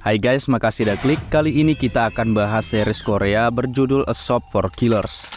Hai guys, makasih udah klik. Kali ini kita akan bahas series Korea berjudul A Shop for Killers.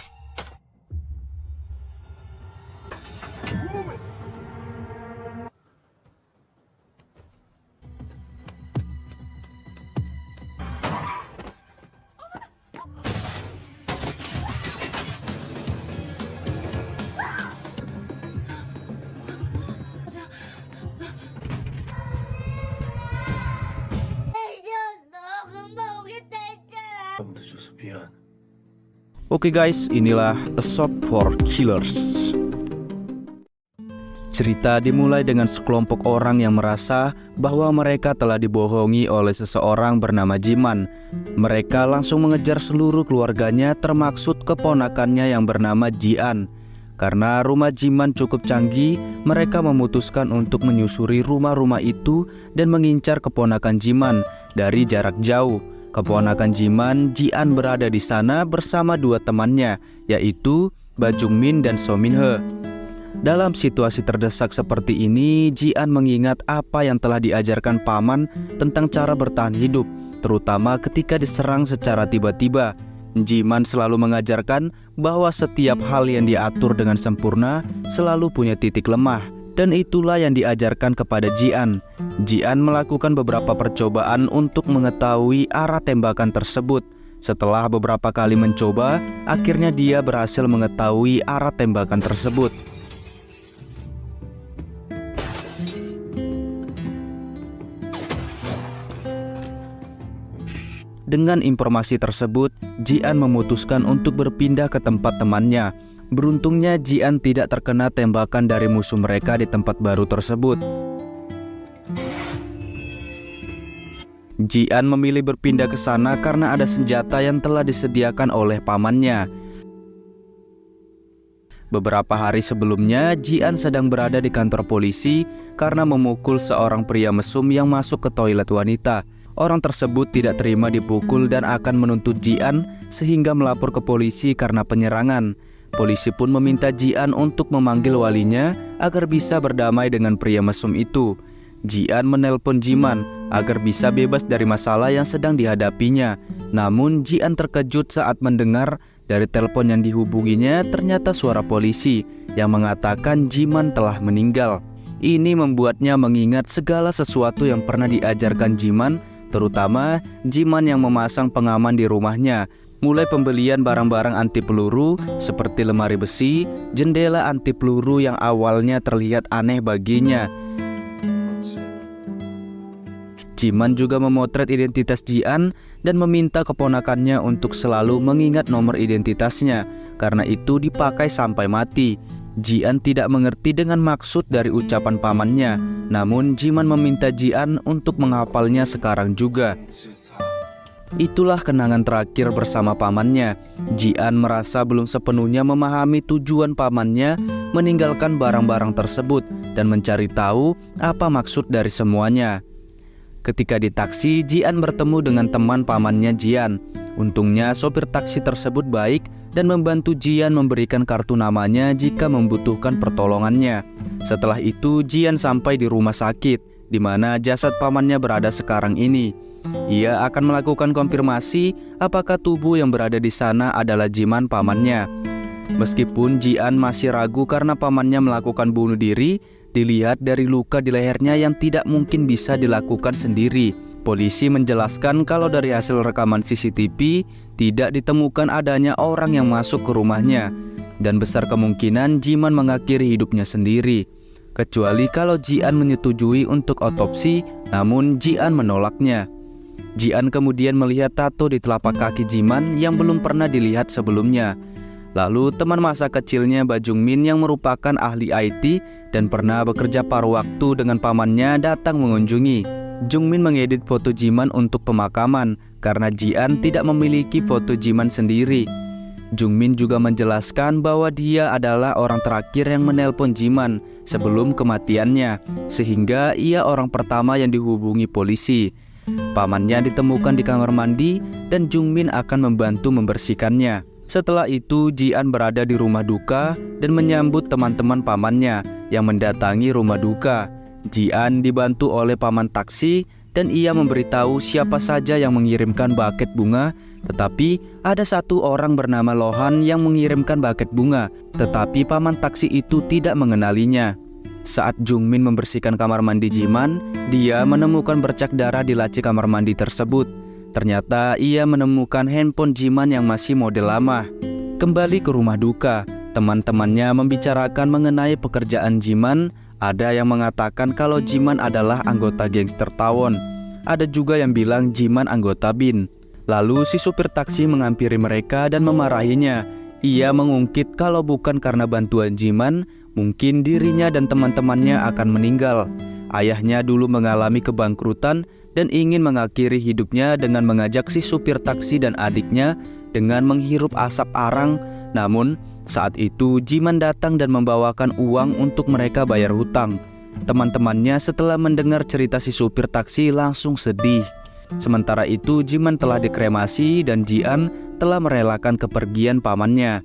Oke guys, inilah A Shop for Killers. Cerita dimulai dengan sekelompok orang yang merasa bahwa mereka telah dibohongi oleh seseorang bernama Jiman. Mereka langsung mengejar seluruh keluarganya, termaksud keponakannya yang bernama Jian. Karena rumah Jiman cukup canggih, mereka memutuskan untuk menyusuri rumah-rumah itu dan mengincar keponakan Jiman dari jarak jauh. Keponakan Jiman, Jian, berada di sana bersama dua temannya, yaitu Bajungmin dan Sominhe. Dalam situasi terdesak seperti ini, Jian mengingat apa yang telah diajarkan paman tentang cara bertahan hidup, terutama ketika diserang secara tiba-tiba. Jiman selalu mengajarkan bahwa setiap hal yang diatur dengan sempurna selalu punya titik lemah, dan itulah yang diajarkan kepada Jian. Jian melakukan beberapa percobaan untuk mengetahui arah tembakan tersebut. Setelah beberapa kali mencoba, akhirnya dia berhasil mengetahui arah tembakan tersebut. Dengan informasi tersebut, Jian memutuskan untuk berpindah ke tempat temannya. Beruntungnya Jian tidak terkena tembakan dari musuh mereka di tempat baru tersebut. Jian memilih berpindah ke sana karena ada senjata yang telah disediakan oleh pamannya. Beberapa hari sebelumnya, Jian sedang berada di kantor polisi karena memukul seorang pria mesum yang masuk ke toilet wanita. Orang tersebut tidak terima dipukul dan akan menuntut Jian sehingga melapor ke polisi karena penyerangan. Polisi pun meminta Jian untuk memanggil walinya agar bisa berdamai dengan pria mesum itu. Jian menelpon Jiman agar bisa bebas dari masalah yang sedang dihadapinya. Namun Jian terkejut saat mendengar dari telepon yang dihubunginya ternyata suara polisi yang mengatakan Jiman telah meninggal. Ini membuatnya mengingat segala sesuatu yang pernah diajarkan Jiman, terutama Jiman yang memasang pengaman di rumahnya. Mulai pembelian barang-barang anti peluru seperti lemari besi, jendela anti peluru yang awalnya terlihat aneh baginya. Jiman juga memotret identitas Jian dan meminta keponakannya untuk selalu mengingat nomor identitasnya, karena itu dipakai sampai mati. Jian tidak mengerti dengan maksud dari ucapan pamannya, namun Jiman meminta Jian untuk menghafalnya sekarang juga. Itulah kenangan terakhir bersama pamannya. Jian merasa belum sepenuhnya memahami tujuan pamannya meninggalkan barang-barang tersebut dan mencari tahu apa maksud dari semuanya. Ketika di taksi, Jian bertemu dengan teman pamannya Jian. Untungnya sopir taksi tersebut baik dan membantu Jian memberikan kartu namanya jika membutuhkan pertolongannya. Setelah itu Jian sampai di rumah sakit di mana jasad pamannya berada sekarang ini. Ia akan melakukan konfirmasi apakah tubuh yang berada di sana adalah Jiman pamannya. Meskipun Jian masih ragu karena pamannya melakukan bunuh diri, dilihat dari luka di lehernya yang tidak mungkin bisa dilakukan sendiri. Polisi menjelaskan kalau dari hasil rekaman CCTV tidak ditemukan adanya orang yang masuk ke rumahnya, dan besar kemungkinan Jiman mengakhiri hidupnya sendiri. Kecuali kalau Jian menyetujui untuk otopsi, namun Jian menolaknya. Jian kemudian melihat tato di telapak kaki Jiman yang belum pernah dilihat sebelumnya. Lalu teman masa kecilnya Bajungmin yang merupakan ahli IT dan pernah bekerja paruh waktu dengan pamannya datang mengunjungi. Jungmin mengedit foto Jiman untuk pemakaman karena Jian tidak memiliki foto Jiman sendiri. Jungmin juga menjelaskan bahwa dia adalah orang terakhir yang menelpon Jiman sebelum kematiannya, sehingga ia orang pertama yang dihubungi polisi. Pamannya ditemukan di kamar mandi dan Jungmin akan membantu membersihkannya. Setelah itu Jian berada di rumah duka dan menyambut teman-teman pamannya yang mendatangi rumah duka. Jian dibantu oleh paman taksi dan ia memberitahu siapa saja yang mengirimkan buket bunga. Tetapi ada satu orang bernama Lohan yang mengirimkan buket bunga, tetapi paman taksi itu tidak mengenalinya. Saat Jungmin membersihkan kamar mandi Jiman, dia menemukan bercak darah di laci kamar mandi tersebut. Ternyata ia menemukan handphone Jiman yang masih model lama. Kembali ke rumah duka, teman-temannya membicarakan mengenai pekerjaan Jiman. Ada yang mengatakan kalau Jiman adalah anggota gangster tawon. Ada juga yang bilang Jiman anggota BIN. Lalu si supir taksi menghampiri mereka dan memarahinya. Ia mengungkit kalau bukan karena bantuan Jiman, mungkin dirinya dan teman-temannya akan meninggal. Ayahnya dulu mengalami kebangkrutan dan ingin mengakhiri hidupnya dengan mengajak si supir taksi dan adiknya dengan menghirup asap arang. Namun saat itu Jiman datang dan membawakan uang untuk mereka bayar hutang. Teman-temannya setelah mendengar cerita si supir taksi langsung sedih. Sementara itu Jiman telah dikremasi dan Jian telah merelakan kepergian pamannya.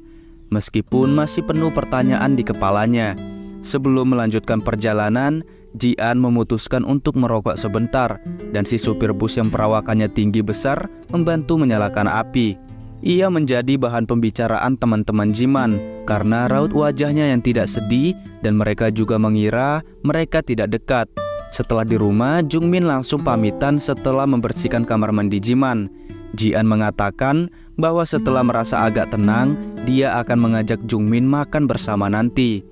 Meskipun masih penuh pertanyaan di kepalanya. Sebelum melanjutkan perjalanan, Jian memutuskan untuk merokok sebentar, dan si supir bus yang perawakannya tinggi besar membantu menyalakan api. Ia menjadi bahan pembicaraan teman-teman Jiman karena raut wajahnya yang tidak sedih, dan mereka juga mengira mereka tidak dekat. Setelah di rumah, Jungmin langsung pamitan setelah membersihkan kamar mandi Jiman. Jian mengatakan bahwa setelah merasa agak tenang, dia akan mengajak Jungmin makan bersama nanti.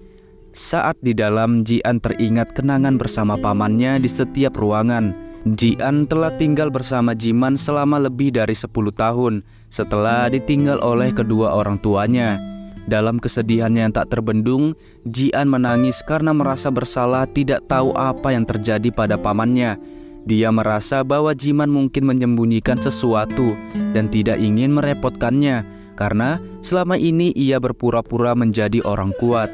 Saat di dalam, Jian teringat kenangan bersama pamannya di setiap ruangan. Jian telah tinggal bersama Jiman selama lebih dari 10 tahun setelah ditinggal oleh kedua orang tuanya. Dalam kesedihannya yang tak terbendung, Jian menangis karena merasa bersalah tidak tahu apa yang terjadi pada pamannya. Dia merasa bahwa Jiman mungkin menyembunyikan sesuatu dan tidak ingin merepotkannya karena selama ini ia berpura-pura menjadi orang kuat.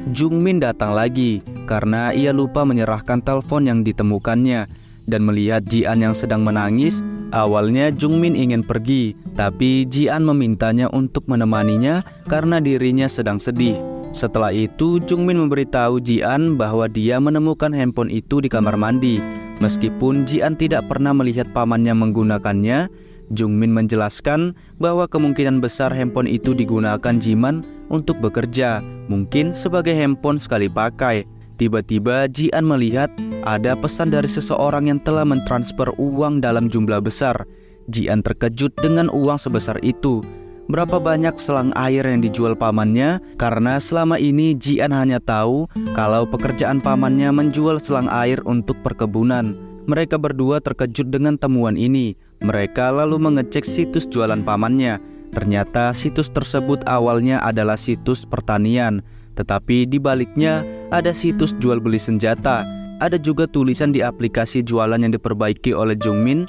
Jungmin datang lagi karena ia lupa menyerahkan telepon yang ditemukannya. Dan melihat Jian yang sedang menangis, awalnya Jungmin ingin pergi, tapi Jian memintanya untuk menemaninya karena dirinya sedang sedih. Setelah itu Jungmin memberitahu Jian bahwa dia menemukan handphone itu di kamar mandi. Meskipun Jian tidak pernah melihat pamannya menggunakannya, Jungmin menjelaskan bahwa kemungkinan besar handphone itu digunakan Jiman untuk bekerja, mungkin sebagai handphone sekali pakai. Tiba-tiba Jian melihat ada pesan dari seseorang yang telah mentransfer uang dalam jumlah besar. Jian terkejut dengan uang sebesar itu. Berapa banyak selang air yang dijual pamannya? Karena selama ini Jian hanya tahu kalau pekerjaan pamannya menjual selang air untuk perkebunan. Mereka berdua terkejut dengan temuan ini. Mereka lalu mengecek situs jualan pamannya. Ternyata situs tersebut awalnya adalah situs pertanian, tetapi di baliknya ada situs jual beli senjata. Ada juga tulisan di aplikasi jualan yang diperbaiki oleh Jungmin.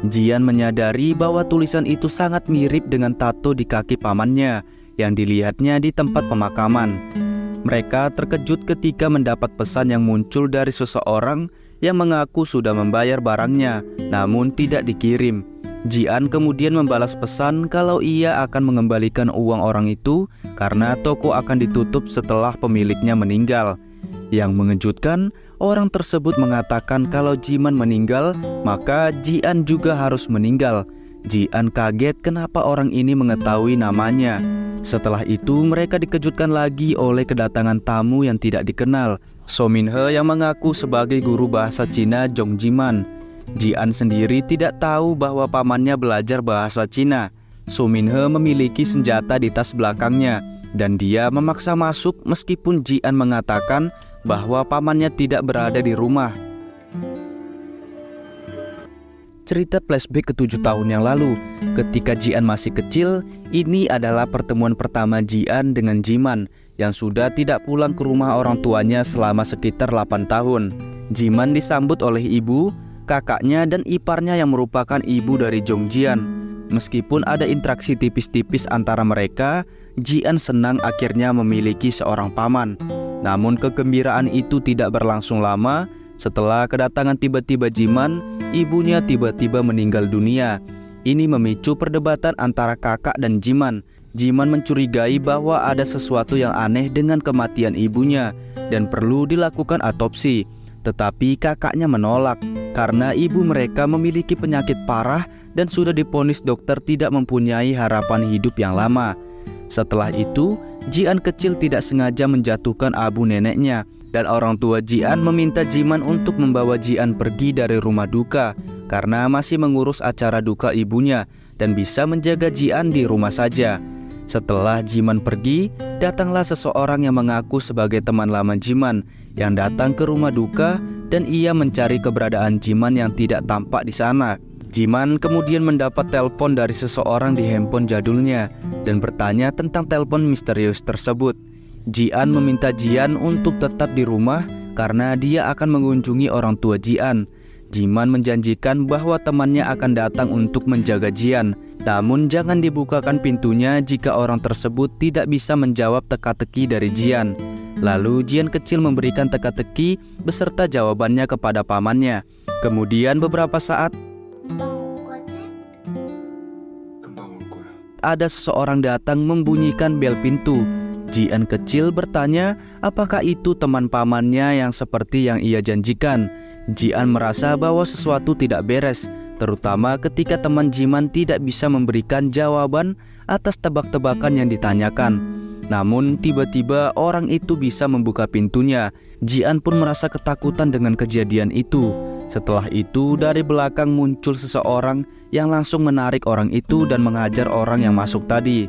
Jian menyadari bahwa tulisan itu sangat mirip dengan tato di kaki pamannya yang dilihatnya di tempat pemakaman. Mereka terkejut ketika mendapat pesan yang muncul dari seseorang yang mengaku sudah membayar barangnya, namun tidak dikirim. Jian kemudian membalas pesan kalau ia akan mengembalikan uang orang itu karena toko akan ditutup setelah pemiliknya meninggal. Yang mengejutkan, orang tersebut mengatakan kalau Jiman meninggal, maka Jian juga harus meninggal. Jian kaget kenapa orang ini mengetahui namanya. Setelah itu mereka dikejutkan lagi oleh kedatangan tamu yang tidak dikenal, So Min-he yang mengaku sebagai guru bahasa Cina Zhong Jiman. Jian sendiri tidak tahu bahwa pamannya belajar bahasa Cina. So Min-he memiliki senjata di tas belakangnya dan dia memaksa masuk meskipun Jian mengatakan bahwa pamannya tidak berada di rumah. Cerita flashback ke 7 tahun yang lalu. Ketika Jian masih kecil, ini adalah pertemuan pertama Jian dengan Jiman yang sudah tidak pulang ke rumah orang tuanya selama sekitar 8 tahun. Jiman disambut oleh ibu, kakaknya dan iparnya yang merupakan ibu dari Zhong Jian. Meskipun ada interaksi tipis-tipis antara mereka, Jian senang akhirnya memiliki seorang paman. Namun kegembiraan itu tidak berlangsung lama. Setelah kedatangan tiba-tiba Jiman, ibunya tiba-tiba meninggal dunia. Ini memicu perdebatan antara kakak dan Jiman. Jiman mencurigai bahwa ada sesuatu yang aneh dengan kematian ibunya dan perlu dilakukan autopsi. tetapi kakaknya menolak karena ibu mereka memiliki penyakit parah dan sudah divonis dokter tidak mempunyai harapan hidup yang lama. Setelah itu, Jian kecil tidak sengaja menjatuhkan abu neneknya dan orang tua Jian meminta Jiman untuk membawa Jian pergi dari rumah duka karena masih mengurus acara duka ibunya dan bisa menjaga Jian di rumah saja. Setelah Jiman pergi, datanglah seseorang yang mengaku sebagai teman lama Jiman yang datang ke rumah duka dan ia mencari keberadaan Jiman yang tidak tampak di sana. Jiman kemudian mendapat telepon dari seseorang di handphone jadulnya dan bertanya tentang telepon misterius tersebut. Jian meminta Jian untuk tetap di rumah karena dia akan mengunjungi orang tua Jian. Jiman menjanjikan bahwa temannya akan datang untuk menjaga Jian. Namun jangan dibukakan pintunya jika orang tersebut tidak bisa menjawab teka-teki dari Jian. Lalu Jian kecil memberikan teka-teki beserta jawabannya kepada pamannya. Kemudian beberapa saat ada seseorang datang membunyikan bel pintu. Jian kecil bertanya apakah itu teman pamannya yang seperti yang ia janjikan. Jian merasa bahwa sesuatu tidak beres, terutama ketika teman Jiman tidak bisa memberikan jawaban atas tebak-tebakan yang ditanyakan. Namun tiba-tiba orang itu bisa membuka pintunya. Jian pun merasa ketakutan dengan kejadian itu. Setelah itu dari belakang muncul seseorang yang langsung menarik orang itu dan menghajar orang yang masuk tadi.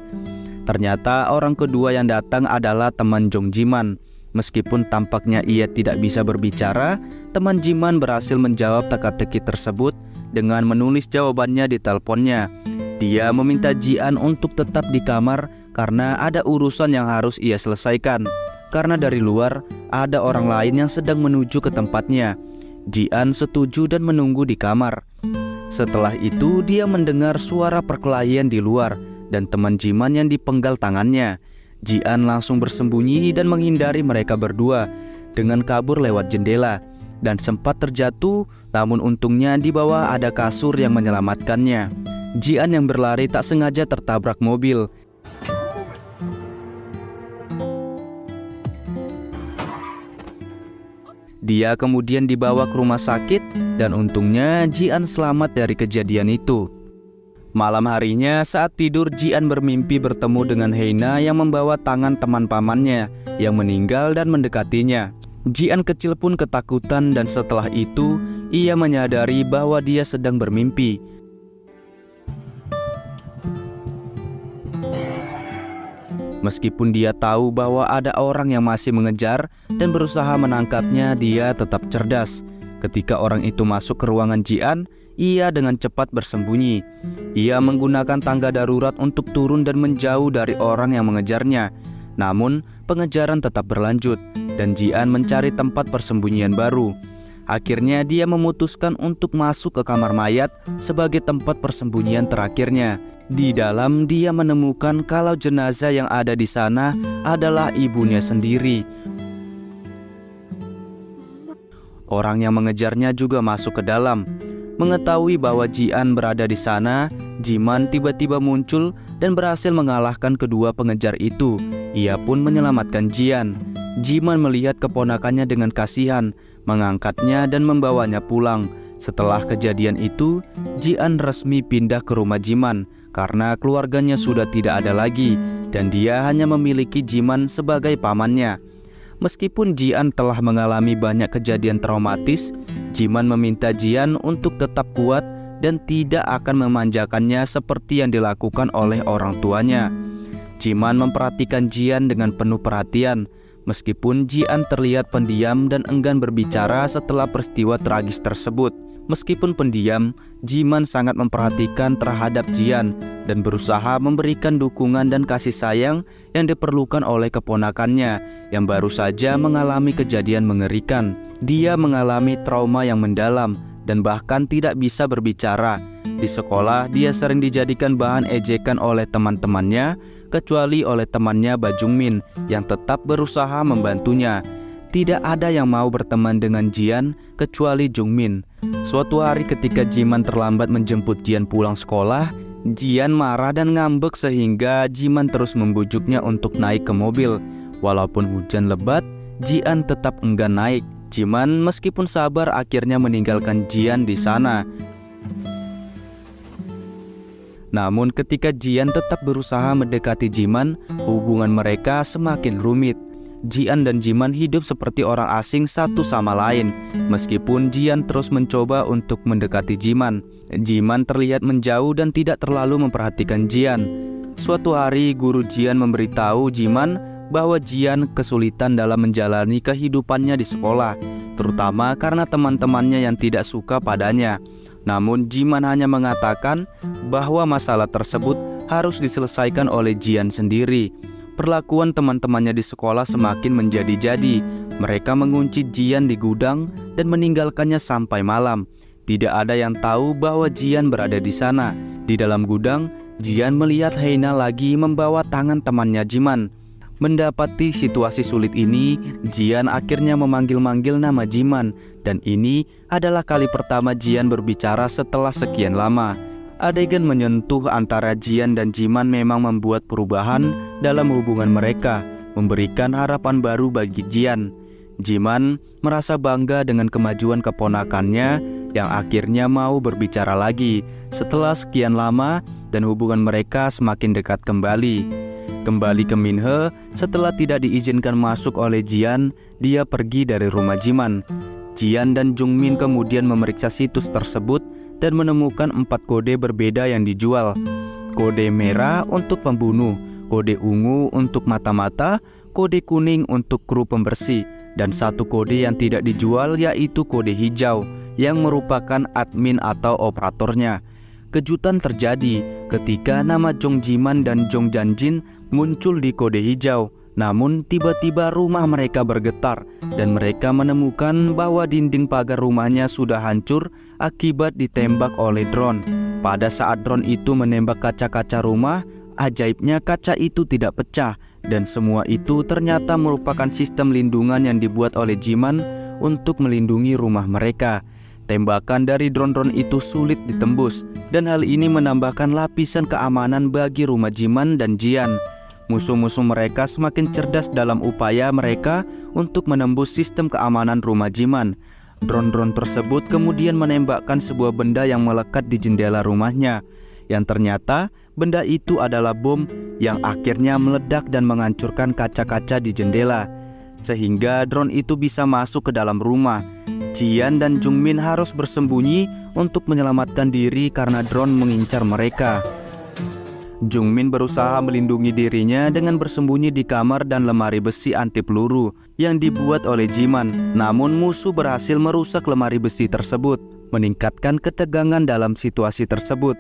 Ternyata orang kedua yang datang adalah teman Jong Jiman. Meskipun tampaknya ia tidak bisa berbicara, teman Jiman berhasil menjawab teka-teki tersebut dengan menulis jawabannya di teleponnya. Dia meminta Jian untuk tetap di kamar karena ada urusan yang harus ia selesaikan. Karena dari luar ada orang lain yang sedang menuju ke tempatnya. Jian setuju dan menunggu di kamar. Setelah itu dia mendengar suara perkelahian di luar dan teman Jiman yang dipenggal tangannya. Jian langsung bersembunyi dan menghindari mereka berdua dengan kabur lewat jendela dan sempat terjatuh, namun untungnya di bawah ada kasur yang menyelamatkannya. Jian yang berlari tak sengaja tertabrak mobil. Dia kemudian dibawa ke rumah sakit dan untungnya Jian selamat dari kejadian itu. Malam harinya saat tidur Jian bermimpi bertemu dengan Heina yang membawa tangan teman pamannya yang meninggal dan mendekatinya. Jian kecil pun ketakutan dan setelah itu ia menyadari bahwa dia sedang bermimpi. Meskipun dia tahu bahwa ada orang yang masih mengejar dan berusaha menangkapnya, dia tetap cerdas. Ketika orang itu masuk ke ruangan Jian, ia dengan cepat bersembunyi. Ia menggunakan tangga darurat untuk turun dan menjauh dari orang yang mengejarnya. Namun, pengejaran tetap berlanjut dan Jian mencari tempat persembunyian baru. Akhirnya dia memutuskan untuk masuk ke kamar mayat sebagai tempat persembunyian terakhirnya. Di dalam dia menemukan kalau jenazah yang ada di sana adalah ibunya sendiri. Orang yang mengejarnya juga masuk ke dalam. Mengetahui bahwa Jian berada di sana, Jiman tiba-tiba muncul dan berhasil mengalahkan kedua pengejar itu. Ia pun menyelamatkan Jian. Jiman melihat keponakannya dengan kasihan, mengangkatnya dan membawanya pulang. Setelah kejadian itu, Jian resmi pindah ke rumah Jiman karena keluarganya sudah tidak ada lagi dan dia hanya memiliki Jiman sebagai pamannya. Meskipun Jian telah mengalami banyak kejadian traumatis, Jiman meminta Jian untuk tetap kuat dan tidak akan memanjakannya seperti yang dilakukan oleh orang tuanya. Jiman memperhatikan Jian dengan penuh perhatian. Meskipun Jian terlihat pendiam dan enggan berbicara setelah peristiwa tragis tersebut. Meskipun pendiam, Jiman sangat memperhatikan terhadap Jian dan berusaha memberikan dukungan dan kasih sayang yang diperlukan oleh keponakannya yang baru saja mengalami kejadian mengerikan. Dia mengalami trauma yang mendalam dan bahkan tidak bisa berbicara. Di sekolah, dia sering dijadikan bahan ejekan oleh teman-temannya, kecuali oleh temannya Bajungmin yang tetap berusaha membantunya. Tidak ada yang mau berteman dengan Jian kecuali Jungmin. Suatu hari ketika Jiman terlambat menjemput Jian pulang sekolah, Jian marah dan ngambek sehingga Jiman terus membujuknya untuk naik ke mobil. Walaupun hujan lebat, Jian tetap enggan naik. Jiman meskipun sabar akhirnya meninggalkan Jian di sana. Namun ketika Jian tetap berusaha mendekati Jiman, hubungan mereka semakin rumit. Jian dan Jiman hidup seperti orang asing satu sama lain. Meskipun Jian terus mencoba untuk mendekati Jiman, Jiman terlihat menjauh dan tidak terlalu memperhatikan Jian. Suatu hari guru Jian memberitahu Jiman bahwa Jian kesulitan dalam menjalani kehidupannya di sekolah, terutama karena teman-temannya yang tidak suka padanya. Namun Jiman hanya mengatakan bahwa masalah tersebut harus diselesaikan oleh Jian sendiri. Perlakuan teman-temannya di sekolah semakin menjadi-jadi. Mereka mengunci Jian di gudang dan meninggalkannya sampai malam. Tidak ada yang tahu bahwa Jian berada di sana. Di dalam gudang, Jian melihat Heina lagi membawa tangan temannya Jiman. Mendapati situasi sulit ini, Jian akhirnya memanggil-manggil nama Jiman. Dan ini adalah kali pertama Jian berbicara setelah sekian lama. Adegan menyentuh antara Jian dan Jiman memang membuat perubahan dalam hubungan mereka, memberikan harapan baru bagi Jian. Jiman merasa bangga dengan kemajuan keponakannya yang akhirnya mau berbicara lagi setelah sekian lama dan hubungan mereka semakin dekat kembali. Kembali ke Minhe, setelah tidak diizinkan masuk oleh Jian, dia pergi dari rumah Jiman. Jian dan Jungmin kemudian memeriksa situs tersebut dan menemukan 4 kode berbeda yang dijual. Kode merah untuk pembunuh, kode ungu untuk mata-mata, kode kuning untuk kru pembersih, dan 1 kode yang tidak dijual yaitu kode hijau yang merupakan admin atau operatornya. Kejutan terjadi ketika nama Jong Jiman dan Jong Janjin muncul di kode hijau. Namun tiba-tiba rumah mereka bergetar dan mereka menemukan bahwa dinding pagar rumahnya sudah hancur akibat ditembak oleh drone. Pada saat drone itu menembak kaca-kaca rumah, ajaibnya kaca itu tidak pecah dan semua itu ternyata merupakan sistem lindungan yang dibuat oleh Jiman untuk melindungi rumah mereka. Tembakan dari drone-drone itu sulit ditembus dan hal ini menambahkan lapisan keamanan bagi rumah Jiman dan Jian. Musuh-musuh mereka semakin cerdas dalam upaya mereka untuk menembus sistem keamanan rumah Jiman. Drone-drone tersebut kemudian menembakkan sebuah benda yang melekat di jendela rumahnya, yang ternyata benda itu adalah bom yang akhirnya meledak dan menghancurkan kaca-kaca di jendela, sehingga drone itu bisa masuk ke dalam rumah. Jian dan Jungmin harus bersembunyi untuk menyelamatkan diri karena drone mengincar mereka. Jungmin berusaha melindungi dirinya dengan bersembunyi di kamar dan lemari besi anti peluru yang dibuat oleh Jiman. Namun musuh berhasil merusak lemari besi tersebut, meningkatkan ketegangan dalam situasi tersebut.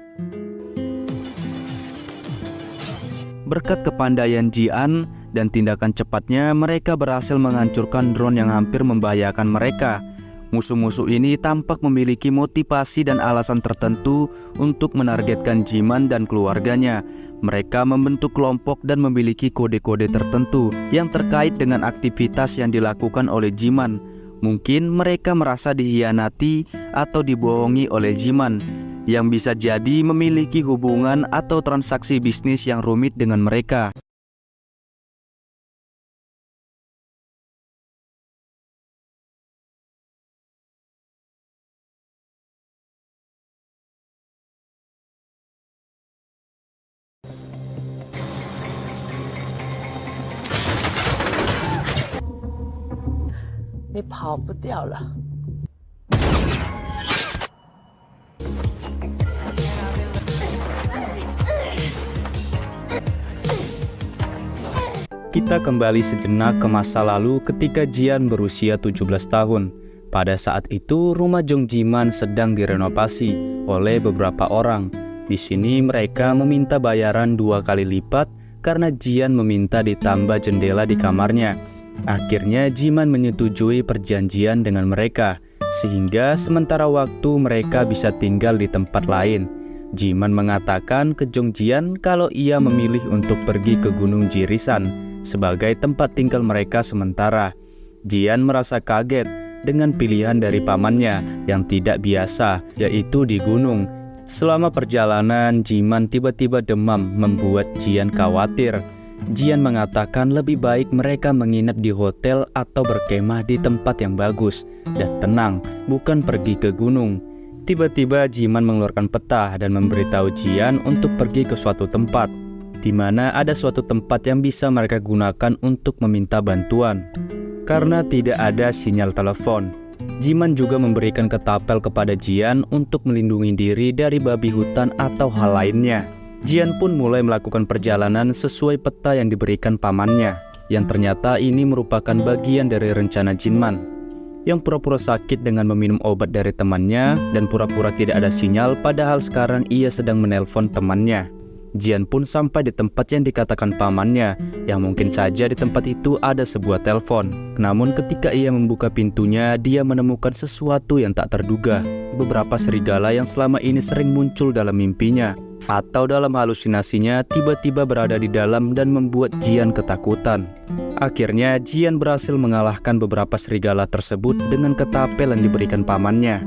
Berkat kepandaian Jian dan tindakan cepatnya, mereka berhasil menghancurkan drone yang hampir membahayakan mereka. Musuh-musuh ini tampak memiliki motivasi dan alasan tertentu untuk menargetkan Jiman dan keluarganya. Mereka membentuk kelompok dan memiliki kode-kode tertentu yang terkait dengan aktivitas yang dilakukan oleh Jiman. Mungkin mereka merasa dikhianati atau dibohongi oleh Jiman, yang bisa jadi memiliki hubungan atau transaksi bisnis yang rumit dengan mereka. "你跑不掉了。" Kita kembali sejenak ke masa lalu ketika Jian berusia 17 tahun. Pada saat itu, rumah Jong Jiman sedang direnovasi oleh beberapa orang. Di sini mereka meminta bayaran 2 kali lipat karena Jian meminta ditambah jendela di kamarnya. Akhirnya Jiman menyetujui perjanjian dengan mereka, sehingga sementara waktu mereka bisa tinggal di tempat lain. Jiman mengatakan ke Jong Jian kalau ia memilih untuk pergi ke Gunung Jirisan sebagai tempat tinggal mereka sementara. Jian merasa kaget dengan pilihan dari pamannya yang tidak biasa, yaitu di gunung. Selama perjalanan, Jiman tiba-tiba demam membuat Jian khawatir. Jian mengatakan lebih baik mereka menginap di hotel atau berkemah di tempat yang bagus dan tenang, bukan pergi ke gunung. Tiba-tiba Jiman mengeluarkan peta dan memberitahu Jian untuk pergi ke suatu tempat, di mana ada suatu tempat yang bisa mereka gunakan untuk meminta bantuan. Karena tidak ada sinyal telepon, Jiman juga memberikan ketapel kepada Jian untuk melindungi diri dari babi hutan atau hal lainnya. Jian pun mulai melakukan perjalanan sesuai peta yang diberikan pamannya, yang ternyata ini merupakan bagian dari rencana Jinman, yang pura-pura sakit dengan meminum obat dari temannya dan pura-pura tidak ada sinyal padahal sekarang ia sedang menelpon temannya. Jian pun sampai di tempat yang dikatakan pamannya, yang mungkin saja di tempat itu ada sebuah telepon. Namun ketika ia membuka pintunya, dia menemukan sesuatu yang tak terduga. Beberapa serigala yang selama ini sering muncul dalam mimpinya atau dalam halusinasinya tiba-tiba berada di dalam dan membuat Jian ketakutan. Akhirnya Jian berhasil mengalahkan beberapa serigala tersebut dengan ketapel yang diberikan pamannya.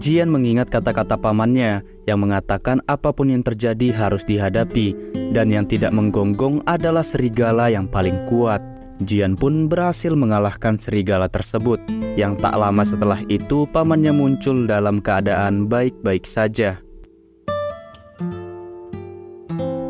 Jian mengingat kata-kata pamannya yang mengatakan apapun yang terjadi harus dihadapi, dan yang tidak menggonggong adalah serigala yang paling kuat. Jian pun berhasil mengalahkan serigala tersebut. Yang tak lama setelah itu pamannya muncul dalam keadaan baik-baik saja.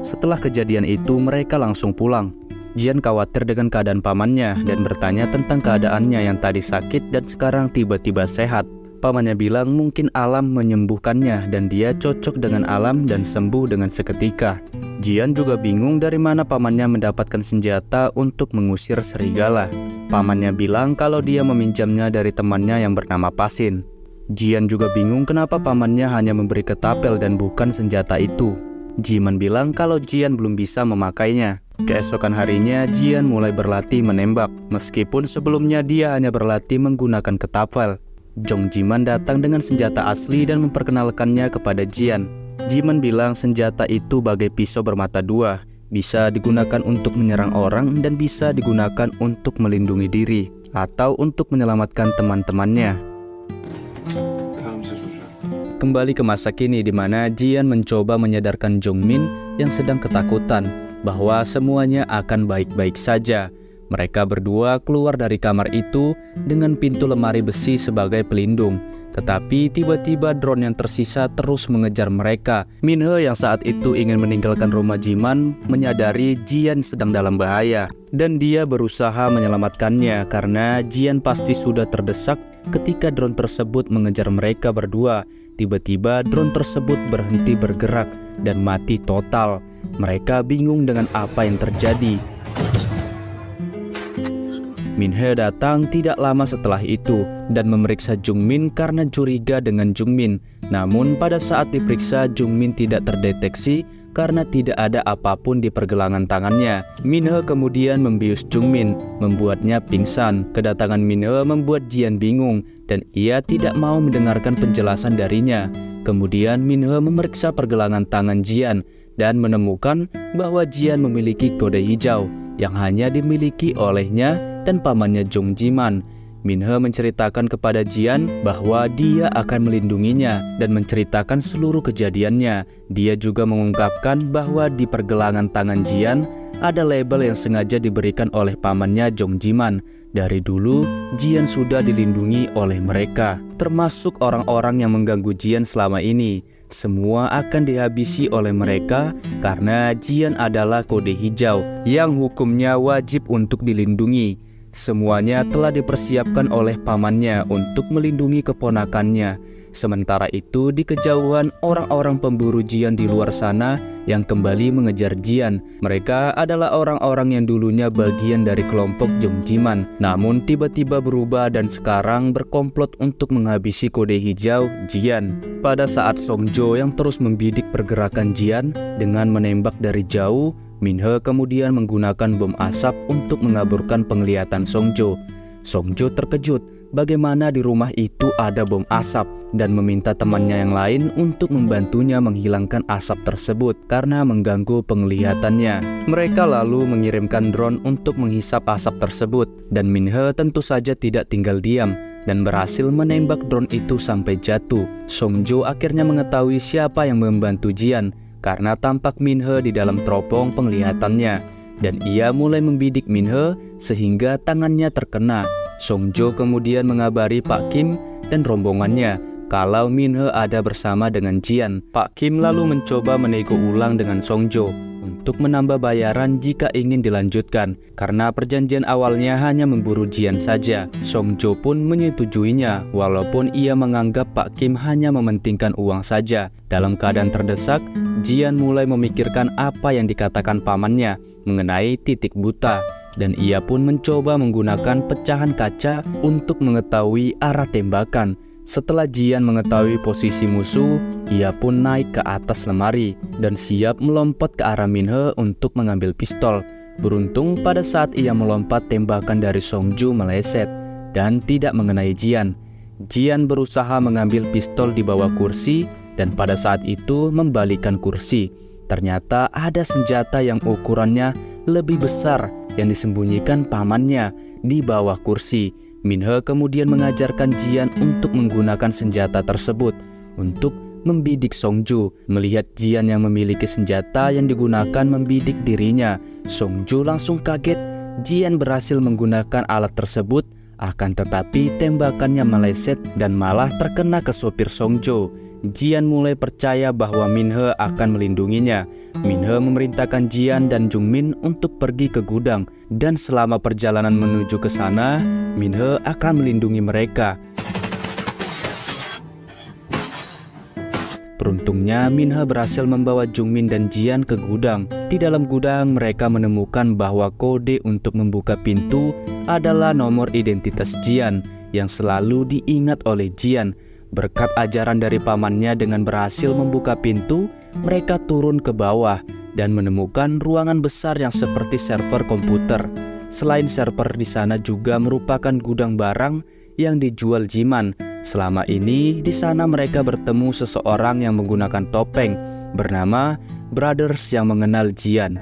Setelah kejadian itu mereka langsung pulang. Jian khawatir dengan keadaan pamannya dan bertanya tentang keadaannya yang tadi sakit dan sekarang tiba-tiba sehat. Pamannya bilang mungkin alam menyembuhkannya dan dia cocok dengan alam dan sembuh dengan seketika. Jian juga bingung dari mana pamannya mendapatkan senjata untuk mengusir serigala. Pamannya bilang kalau dia meminjamnya dari temannya yang bernama Pasin. Jian juga bingung kenapa pamannya hanya memberi ketapel dan bukan senjata itu. Jiman bilang kalau Jian belum bisa memakainya. Keesokan harinya Jian mulai berlatih menembak, meskipun sebelumnya dia hanya berlatih menggunakan ketapel. Jong Jiman datang dengan senjata asli dan memperkenalkannya kepada Jian. Jiman bilang senjata itu bagai pisau bermata dua, bisa digunakan untuk menyerang orang dan bisa digunakan untuk melindungi diri atau untuk menyelamatkan teman-temannya. Kembali ke masa kini di mana Jian mencoba menyadarkan Jongmin yang sedang ketakutan bahwa semuanya akan baik-baik saja. Mereka berdua keluar dari kamar itu dengan pintu lemari besi sebagai pelindung. Tetapi tiba-tiba drone yang tersisa terus mengejar mereka. Minhe yang saat itu ingin meninggalkan rumah Jiman menyadari Jian sedang dalam bahaya, dan dia berusaha menyelamatkannya karena Jian pasti sudah terdesak ketika drone tersebut mengejar mereka berdua. Tiba-tiba drone tersebut berhenti bergerak dan mati total. Mereka bingung dengan apa yang terjadi. Minhe datang tidak lama setelah itu dan memeriksa Jungmin karena curiga dengan Jungmin. Namun pada saat diperiksa Jungmin tidak terdeteksi karena tidak ada apapun di pergelangan tangannya. Minhe kemudian membius Jungmin, membuatnya pingsan. Kedatangan Minhe membuat Jian bingung dan ia tidak mau mendengarkan penjelasan darinya. Kemudian Minhe memeriksa pergelangan tangan Jian dan menemukan bahwa Jian memiliki kode hijau yang hanya dimiliki olehnya dan pamannya Jong Jiman. Minhe menceritakan kepada Jian bahwa dia akan melindunginya dan menceritakan seluruh kejadiannya. Dia juga mengungkapkan bahwa di pergelangan tangan Jian ada label yang sengaja diberikan oleh pamannya Jong Jiman. Dari dulu, Jian sudah dilindungi oleh mereka, termasuk orang-orang yang mengganggu Jian selama ini. Semua akan dihabisi oleh mereka karena Jian adalah kode hijau yang hukumnya wajib untuk dilindungi. Semuanya telah dipersiapkan oleh pamannya untuk melindungi keponakannya. Sementara itu di kejauhan orang-orang pemburu Jian di luar sana yang kembali mengejar Jian. Mereka adalah orang-orang yang dulunya bagian dari kelompok Jong Jiman, namun tiba-tiba berubah dan sekarang berkomplot untuk menghabisi kode hijau Jian. Pada saat Songjo yang terus membidik pergerakan Jian dengan menembak dari jauh, Minhe kemudian menggunakan bom asap untuk mengaburkan penglihatan Songjo. Songjo terkejut bagaimana di rumah itu ada bom asap dan meminta temannya yang lain untuk membantunya menghilangkan asap tersebut karena mengganggu penglihatannya. Mereka lalu mengirimkan drone untuk menghisap asap tersebut dan Minhe tentu saja tidak tinggal diam dan berhasil menembak drone itu sampai jatuh. Songjo akhirnya mengetahui siapa yang membantu Jian karena tampak Minhe di dalam teropong penglihatannya. dan ia mulai membidik Minhe sehingga tangannya terkena. Songjo kemudian mengabari Pak Kim dan rombongannya kalau Minhe ada bersama dengan Jian. Pak Kim lalu mencoba menego ulang dengan Songjo untuk menambah bayaran jika ingin dilanjutkan, karena perjanjian awalnya hanya memburu Jian saja. Songjo pun menyetujuinya walaupun ia menganggap Pak Kim hanya mementingkan uang saja. Dalam keadaan terdesak, Jian mulai memikirkan apa yang dikatakan pamannya mengenai titik buta, dan ia pun mencoba menggunakan pecahan kaca untuk mengetahui arah tembakan. Setelah Jian mengetahui posisi musuh, ia pun naik ke atas lemari dan siap melompat ke arah Minhe untuk mengambil pistol. Beruntung pada saat ia melompat, tembakan dari Songjo meleset dan tidak mengenai Jian. Jian berusaha mengambil pistol di bawah kursi dan pada saat itu membalikkan kursi. Ternyata ada senjata yang ukurannya lebih besar yang disembunyikan pamannya di bawah kursi. Minhe kemudian mengajarkan Jian untuk menggunakan senjata tersebut untuk membidik Songjo. Melihat Jian yang memiliki senjata yang digunakan membidik dirinya, Songjo langsung kaget. Jian berhasil menggunakan alat tersebut, akan tetapi tembakannya meleset dan malah terkena ke sopir Songjo. Jian mulai percaya bahwa Minhe akan melindunginya. Minhe memerintahkan Jian dan Jungmin untuk pergi ke gudang, dan selama perjalanan menuju ke sana, Minhe akan melindungi mereka. Beruntungnya, Minhe berhasil membawa Jungmin dan Jian ke gudang. Di dalam gudang, mereka menemukan bahwa kode untuk membuka pintu adalah nomor identitas Jian yang selalu diingat oleh Jian. Berkat ajaran dari pamannya dengan berhasil membuka pintu, mereka turun ke bawah dan menemukan ruangan besar yang seperti server komputer. Selain server, di sana juga merupakan gudang barang yang dijual Jiman. Selama ini di sana mereka bertemu seseorang yang menggunakan topeng bernama Brothers yang mengenal Jian.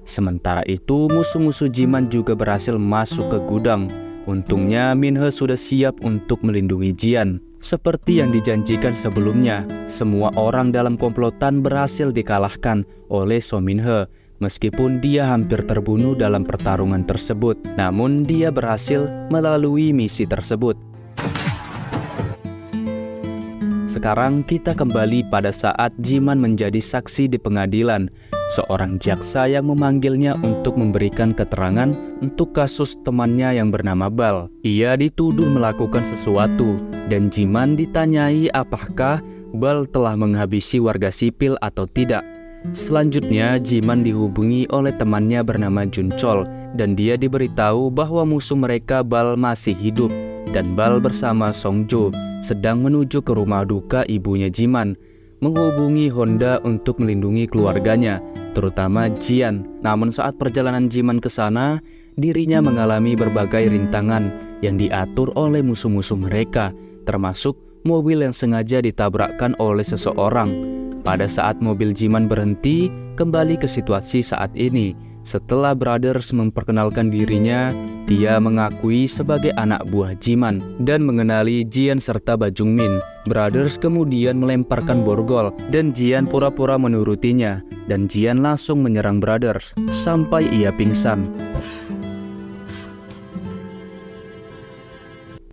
Sementara itu, musuh-musuh Jiman juga berhasil masuk ke gudang. Untungnya Minhe sudah siap untuk melindungi Jian. Seperti yang dijanjikan sebelumnya, semua orang dalam komplotan berhasil dikalahkan oleh So Minhe. Meskipun dia hampir terbunuh dalam pertarungan tersebut, namun dia berhasil melalui misi tersebut. Sekarang kita kembali pada saat Jiman menjadi saksi di pengadilan. Seorang jaksa yang memanggilnya untuk memberikan keterangan untuk kasus temannya yang bernama Bal. Ia dituduh melakukan sesuatu dan Jiman ditanyai apakah Bal telah menghabisi warga sipil atau tidak. Selanjutnya Jiman dihubungi oleh temannya bernama Junchol dan dia diberitahu bahwa musuh mereka Bal masih hidup dan Bal bersama Songjo sedang menuju ke rumah duka ibunya Jiman, menghubungi Honda untuk melindungi keluarganya, terutama Jian. Namun saat perjalanan Jiman ke sana, dirinya mengalami berbagai rintangan yang diatur oleh musuh-musuh mereka, termasuk mobil yang sengaja ditabrakkan oleh seseorang. Pada saat mobil Jiman berhenti, kembali ke situasi saat ini. Setelah Brothers memperkenalkan dirinya, dia mengakui sebagai anak buah Jiman dan mengenali Jian serta Bajungmin. Brothers kemudian melemparkan borgol dan Jian pura-pura menurutinya, dan Jian langsung menyerang Brothers sampai ia pingsan.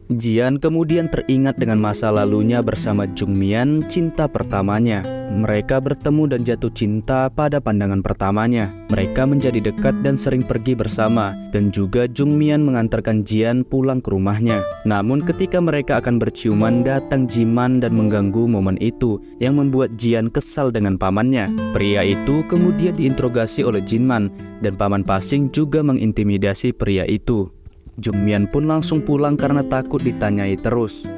Jian kemudian teringat dengan masa lalunya bersama Jungmian, cinta pertamanya. Mereka bertemu dan jatuh cinta pada pandangan pertamanya. Mereka menjadi dekat dan sering pergi bersama, dan juga Jungmian mengantarkan Jian pulang ke rumahnya. Namun ketika mereka akan berciuman, datang Jiman dan mengganggu momen itu, yang membuat Jian kesal dengan pamannya. Pria itu kemudian diinterogasi oleh Jinman, dan paman Pasing juga mengintimidasi pria itu. Jungmian pun langsung pulang karena takut ditanyai terus.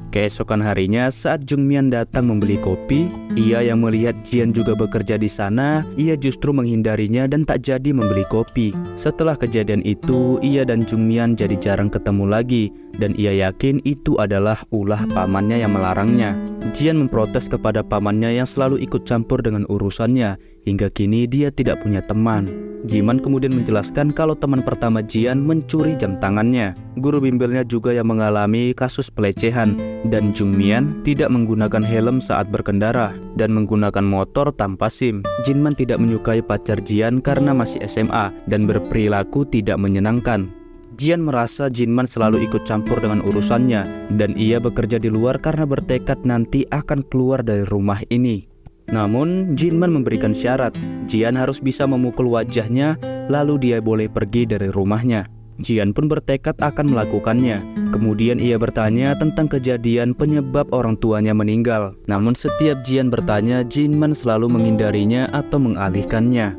Keesokan harinya saat Jungmian datang membeli kopi, ia yang melihat Jian juga bekerja di sana, ia justru menghindarinya dan tak jadi membeli kopi. Setelah kejadian itu, ia dan Jungmian jadi jarang ketemu lagi dan ia yakin itu adalah ulah pamannya yang melarangnya. Jian memprotes kepada pamannya yang selalu ikut campur dengan urusannya. Hingga kini dia tidak punya teman. Jiman kemudian menjelaskan kalau teman pertama Jian mencuri jam tangannya. Guru bimbelnya juga yang mengalami kasus pelecehan. Dan Jungmian tidak menggunakan helm saat berkendara dan menggunakan motor tanpa SIM. Jinman tidak menyukai pacar Jian karena masih SMA dan berperilaku tidak menyenangkan. Jian merasa Jinman selalu ikut campur dengan urusannya dan ia bekerja di luar karena bertekad nanti akan keluar dari rumah ini. Namun Jinman memberikan syarat, Jian harus bisa memukul wajahnya lalu dia boleh pergi dari rumahnya. Jian pun bertekad akan melakukannya. Kemudian ia bertanya tentang kejadian penyebab orang tuanya meninggal. Namun setiap Jian bertanya, Jinman selalu menghindarinya atau mengalihkannya.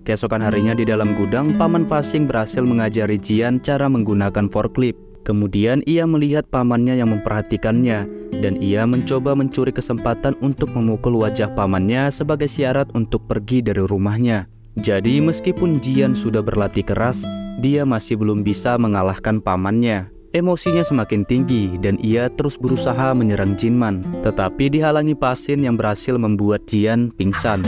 Keesokan harinya di dalam gudang, Paman Pasing berhasil mengajari Jian cara menggunakan forklift. Kemudian ia melihat pamannya yang memperhatikannya, dan ia mencoba mencuri kesempatan untuk memukul wajah pamannya sebagai syarat untuk pergi dari rumahnya. Jadi meskipun Jian sudah berlatih keras, dia masih belum bisa mengalahkan pamannya. Emosinya semakin tinggi dan ia terus berusaha menyerang Jinman, tetapi dihalangi Pasin yang berhasil membuat Jian pingsan.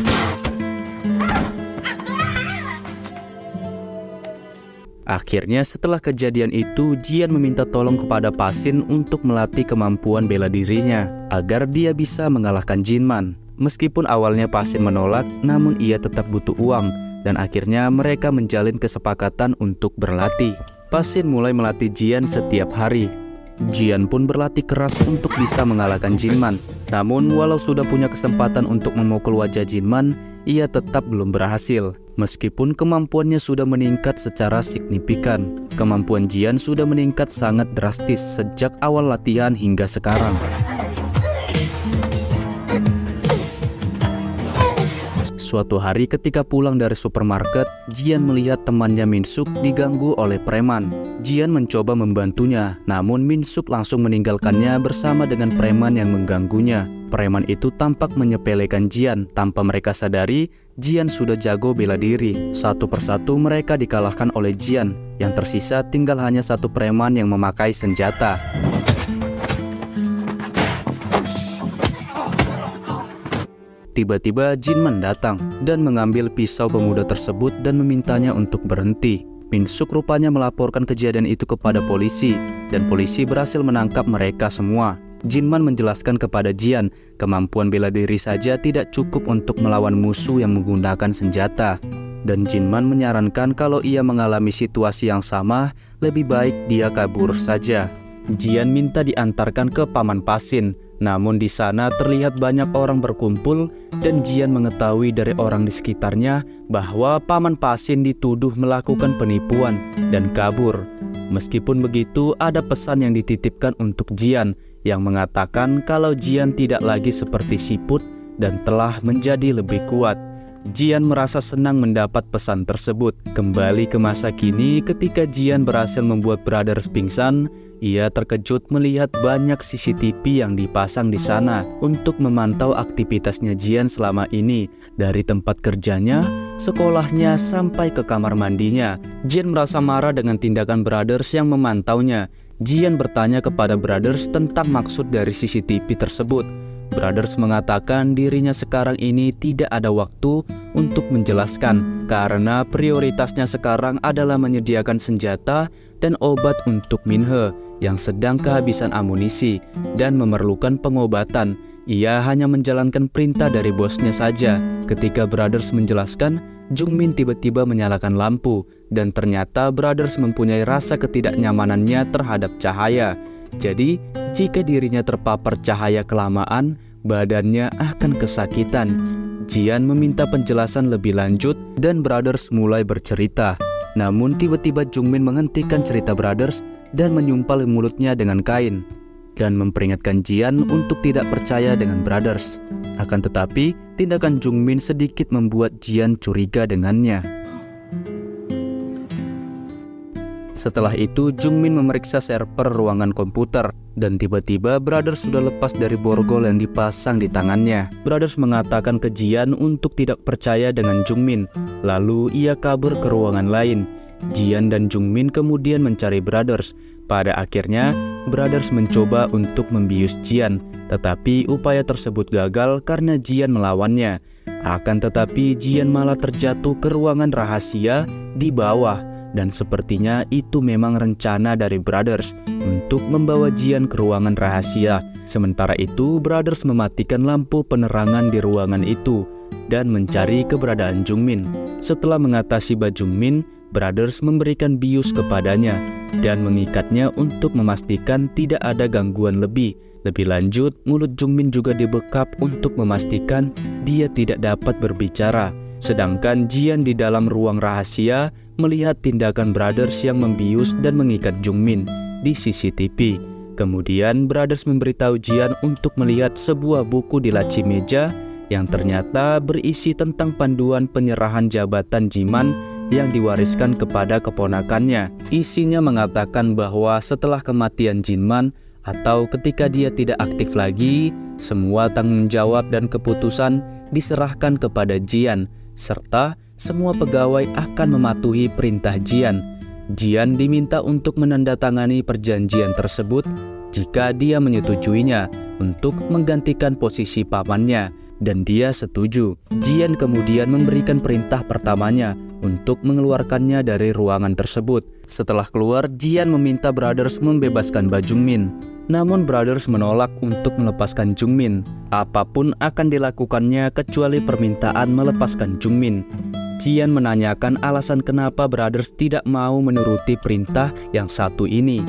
Akhirnya setelah kejadian itu, Jian meminta tolong kepada Pasin untuk melatih kemampuan bela dirinya agar dia bisa mengalahkan Jinman. Meskipun awalnya Pasin menolak, namun ia tetap butuh uang dan akhirnya mereka menjalin kesepakatan untuk berlatih. Pasin mulai melatih Jian setiap hari. Jian pun berlatih keras untuk bisa mengalahkan Jinman. Namun walau sudah punya kesempatan untuk memukul wajah Jinman, ia tetap belum berhasil. Meskipun kemampuannya sudah meningkat secara signifikan, kemampuan Jian sudah meningkat sangat drastis sejak awal latihan hingga sekarang. Suatu hari ketika pulang dari supermarket, Jian melihat temannya Minsuk diganggu oleh preman. Jian mencoba membantunya, namun Minsuk langsung meninggalkannya bersama dengan preman yang mengganggunya. Preman itu tampak menyepelekan Jian. Tanpa mereka sadari, Jian sudah jago bela diri. Satu persatu mereka dikalahkan oleh Jian. Yang tersisa tinggal hanya satu preman yang memakai senjata. Tiba-tiba Jinman datang dan mengambil pisau pemuda tersebut dan memintanya untuk berhenti. Minsuk rupanya melaporkan kejadian itu kepada polisi dan polisi berhasil menangkap mereka semua. Jinman menjelaskan kepada Jian, kemampuan bela diri saja tidak cukup untuk melawan musuh yang menggunakan senjata. Dan Jinman menyarankan kalau ia mengalami situasi yang sama, lebih baik dia kabur saja. Jian minta diantarkan ke Paman Pasin, namun di sana terlihat banyak orang berkumpul dan Jian mengetahui dari orang di sekitarnya bahwa Paman Pasin dituduh melakukan penipuan dan kabur. Meskipun begitu, ada pesan yang dititipkan untuk Jian yang mengatakan kalau Jian tidak lagi seperti siput dan telah menjadi lebih kuat. Jian merasa senang mendapat pesan tersebut. Kembali ke masa kini, ketika Jian berhasil membuat Brothers pingsan, ia terkejut melihat banyak CCTV yang dipasang di sana untuk memantau aktivitasnya Jian selama ini, dari tempat kerjanya, sekolahnya, sampai ke kamar mandinya. Jian merasa marah dengan tindakan Brothers yang memantaunya. Jian bertanya kepada Brothers tentang maksud dari CCTV tersebut. Brothers mengatakan dirinya sekarang ini tidak ada waktu untuk menjelaskan karena prioritasnya sekarang adalah menyediakan senjata dan obat untuk Minhe yang sedang kehabisan amunisi dan memerlukan pengobatan. Ia hanya menjalankan perintah dari bosnya saja. Ketika Brothers menjelaskan, Jungmin tiba-tiba menyalakan lampu dan ternyata Brothers mempunyai rasa ketidaknyamanannya terhadap cahaya. Jadi, jika dirinya terpapar cahaya kelamaan, badannya akan kesakitan. Jian meminta penjelasan lebih lanjut dan Brothers mulai bercerita. Namun tiba-tiba Jungmin menghentikan cerita Brothers dan menyumpal mulutnya dengan kain dan memperingatkan Jian untuk tidak percaya dengan Brothers. Akan tetapi, tindakan Jungmin sedikit membuat Jian curiga dengannya. Setelah itu, Jungmin memeriksa server ruangan komputer dan tiba-tiba Brothers sudah lepas dari borgol yang dipasang di tangannya. Brothers mengatakan ke Jian untuk tidak percaya dengan Jungmin. Lalu ia kabur ke ruangan lain. Jian dan Jungmin kemudian mencari Brothers. Pada akhirnya, Brothers mencoba untuk membius Jian, tetapi upaya tersebut gagal karena Jian melawannya. Akan tetapi Jian malah terjatuh ke ruangan rahasia di bawah, dan sepertinya itu memang rencana dari Brothers untuk membawa Jian ke ruangan rahasia. Sementara itu, Brothers mematikan lampu penerangan di ruangan itu dan mencari keberadaan Jungmin. Setelah mengatasi Jungmin, Brothers memberikan bius kepadanya dan mengikatnya untuk memastikan tidak ada gangguan lebih. Lebih lanjut, mulut Jungmin juga dibekap untuk memastikan dia tidak dapat berbicara. Sedangkan Jian di dalam ruang rahasia melihat tindakan Brothers yang membius dan mengikat Jungmin di CCTV. Kemudian Brothers memberitahu Jian untuk melihat sebuah buku di laci meja yang ternyata berisi tentang panduan penyerahan jabatan Jiman yang diwariskan kepada keponakannya. Isinya mengatakan bahwa setelah kematian Jinman atau ketika dia tidak aktif lagi, semua tanggung jawab dan keputusan diserahkan kepada Jian, serta semua pegawai akan mematuhi perintah Jian. Jian diminta untuk menandatangani perjanjian tersebut jika dia menyetujuinya untuk menggantikan posisi pamannya, dan dia setuju. Jian kemudian memberikan perintah pertamanya untuk mengeluarkannya dari ruangan tersebut. Setelah keluar, Jian meminta Brothers membebaskan Jungmin. Namun Brothers menolak untuk melepaskan Jungmin. Apapun akan dilakukannya kecuali permintaan melepaskan Jungmin. Jian menanyakan alasan kenapa Brothers tidak mau menuruti perintah yang satu ini.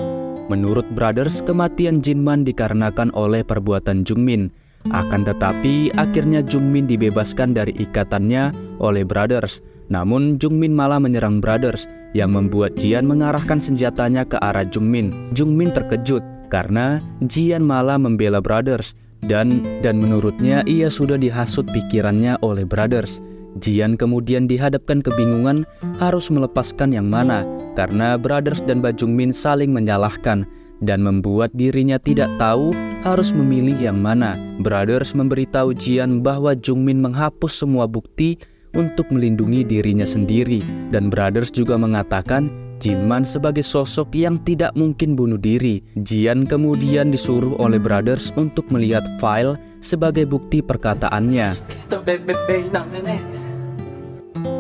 Menurut Brothers, kematian Jinman dikarenakan oleh perbuatan Jungmin. Akan tetapi, akhirnya Jungmin dibebaskan dari ikatannya oleh Brothers. Namun Jungmin malah menyerang Brothers, yang membuat Jian mengarahkan senjatanya ke arah Jungmin. Jungmin terkejut karena Jian malah membela Brothers, dan menurutnya ia sudah dihasut pikirannya oleh Brothers. Jian kemudian dihadapkan kebingungan harus melepaskan yang mana, karena Brothers dan Jungmin saling menyalahkan dan membuat dirinya tidak tahu harus memilih yang mana. Brothers memberitahu Jian bahwa Jungmin menghapus semua bukti untuk melindungi dirinya sendiri, dan Brothers juga mengatakan Jinman sebagai sosok yang tidak mungkin bunuh diri. Jian kemudian disuruh oleh Brothers untuk melihat file sebagai bukti perkataannya.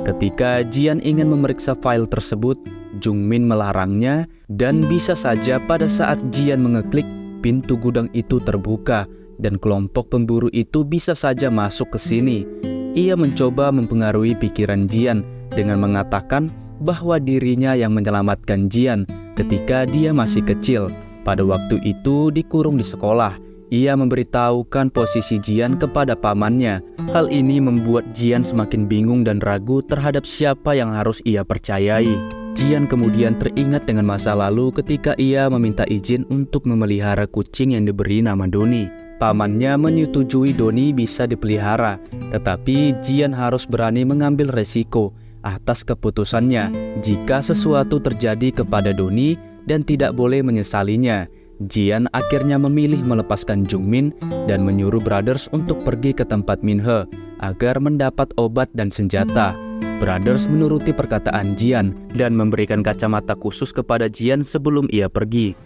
Ketika Jian ingin memeriksa file tersebut, Jungmin melarangnya, dan bisa saja pada saat Jian mengeklik, pintu gudang itu terbuka dan kelompok pemburu itu bisa saja masuk ke sini. Ia mencoba mempengaruhi pikiran Jian dengan mengatakan bahwa dirinya yang menyelamatkan Jian ketika dia masih kecil. Pada waktu itu dikurung di sekolah. Ia memberitahukan posisi Jian kepada pamannya. Hal ini membuat Jian semakin bingung dan ragu terhadap siapa yang harus ia percayai. Jian kemudian teringat dengan masa lalu ketika ia meminta izin untuk memelihara kucing yang diberi nama Doni. Pamannya menyetujui Doni bisa dipelihara, tetapi Jian harus berani mengambil resiko atas keputusannya jika sesuatu terjadi kepada Doni dan tidak boleh menyesalinya. Jian akhirnya memilih melepaskan Jungmin dan menyuruh Brothers untuk pergi ke tempat Minhe agar mendapat obat dan senjata. Brothers menuruti perkataan Jian dan memberikan kacamata khusus kepada Jian sebelum ia pergi.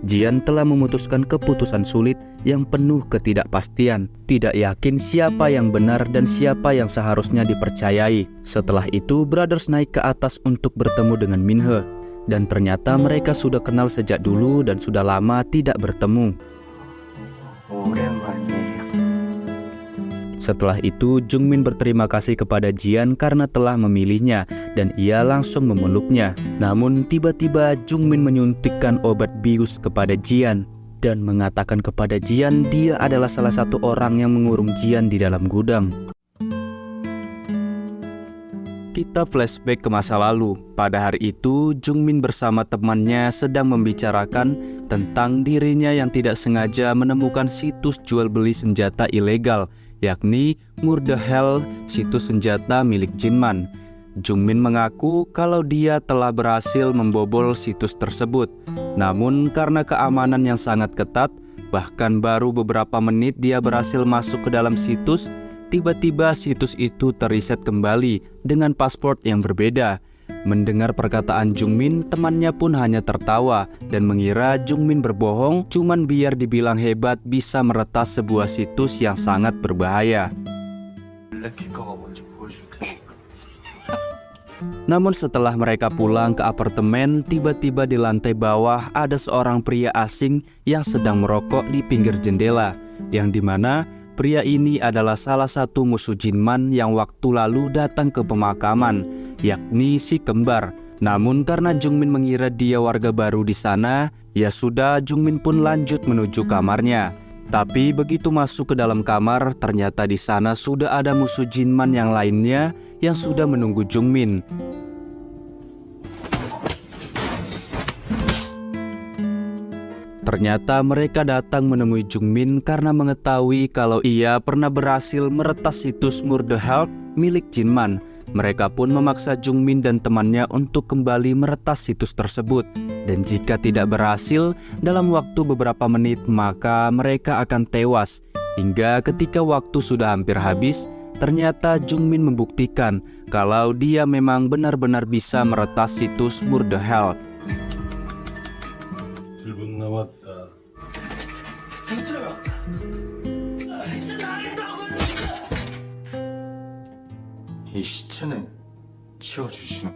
Jian telah memutuskan keputusan sulit yang penuh ketidakpastian, tidak yakin siapa yang benar dan siapa yang seharusnya dipercayai. Setelah itu, Brothers naik ke atas untuk bertemu dengan Minhe, dan ternyata mereka sudah kenal sejak dulu dan sudah lama tidak bertemu. Setelah itu, Jungmin berterima kasih kepada Jian karena telah memilihnya, dan ia langsung memeluknya. Namun tiba-tiba Jungmin menyuntikkan obat bius kepada Jian dan mengatakan kepada Jian dia adalah salah satu orang yang mengurung Jian di dalam gudang. Kita flashback ke masa lalu. Pada hari itu, Jungmin bersama temannya sedang membicarakan tentang dirinya yang tidak sengaja menemukan situs jual beli senjata ilegal, yakni Murdehell, situs senjata milik Jinman. Jungmin mengaku kalau dia telah berhasil membobol situs tersebut. Namun karena keamanan yang sangat ketat, bahkan baru beberapa menit dia berhasil masuk ke dalam situs, tiba-tiba situs itu teriset kembali dengan password yang berbeda. Mendengar perkataan Jungmin, temannya pun hanya tertawa dan mengira Jungmin berbohong cuman biar dibilang hebat bisa meretas sebuah situs yang sangat berbahaya. Namun setelah mereka pulang ke apartemen, tiba-tiba di lantai bawah ada seorang pria asing yang sedang merokok di pinggir jendela, yang dimana pria ini adalah salah satu musuh Jinman yang waktu lalu datang ke pemakaman, yakni si kembar. Namun karena Jungmin mengira dia warga baru di sana, ya sudah, Jungmin pun lanjut menuju kamarnya. Tapi begitu masuk ke dalam kamar, ternyata di sana sudah ada musuh Jinman yang lainnya yang sudah menunggu Jungmin. Ternyata mereka datang menemui Jungmin karena mengetahui kalau ia pernah berhasil meretas situs Murderhelp milik Jinman. Mereka pun memaksa Jungmin dan temannya untuk kembali meretas situs tersebut. Dan jika tidak berhasil, dalam waktu beberapa menit maka mereka akan tewas. Hingga ketika waktu sudah hampir habis, ternyata Jungmin membuktikan kalau dia memang benar-benar bisa meretas situs Murderhelp. 이 시체는 치워주시면.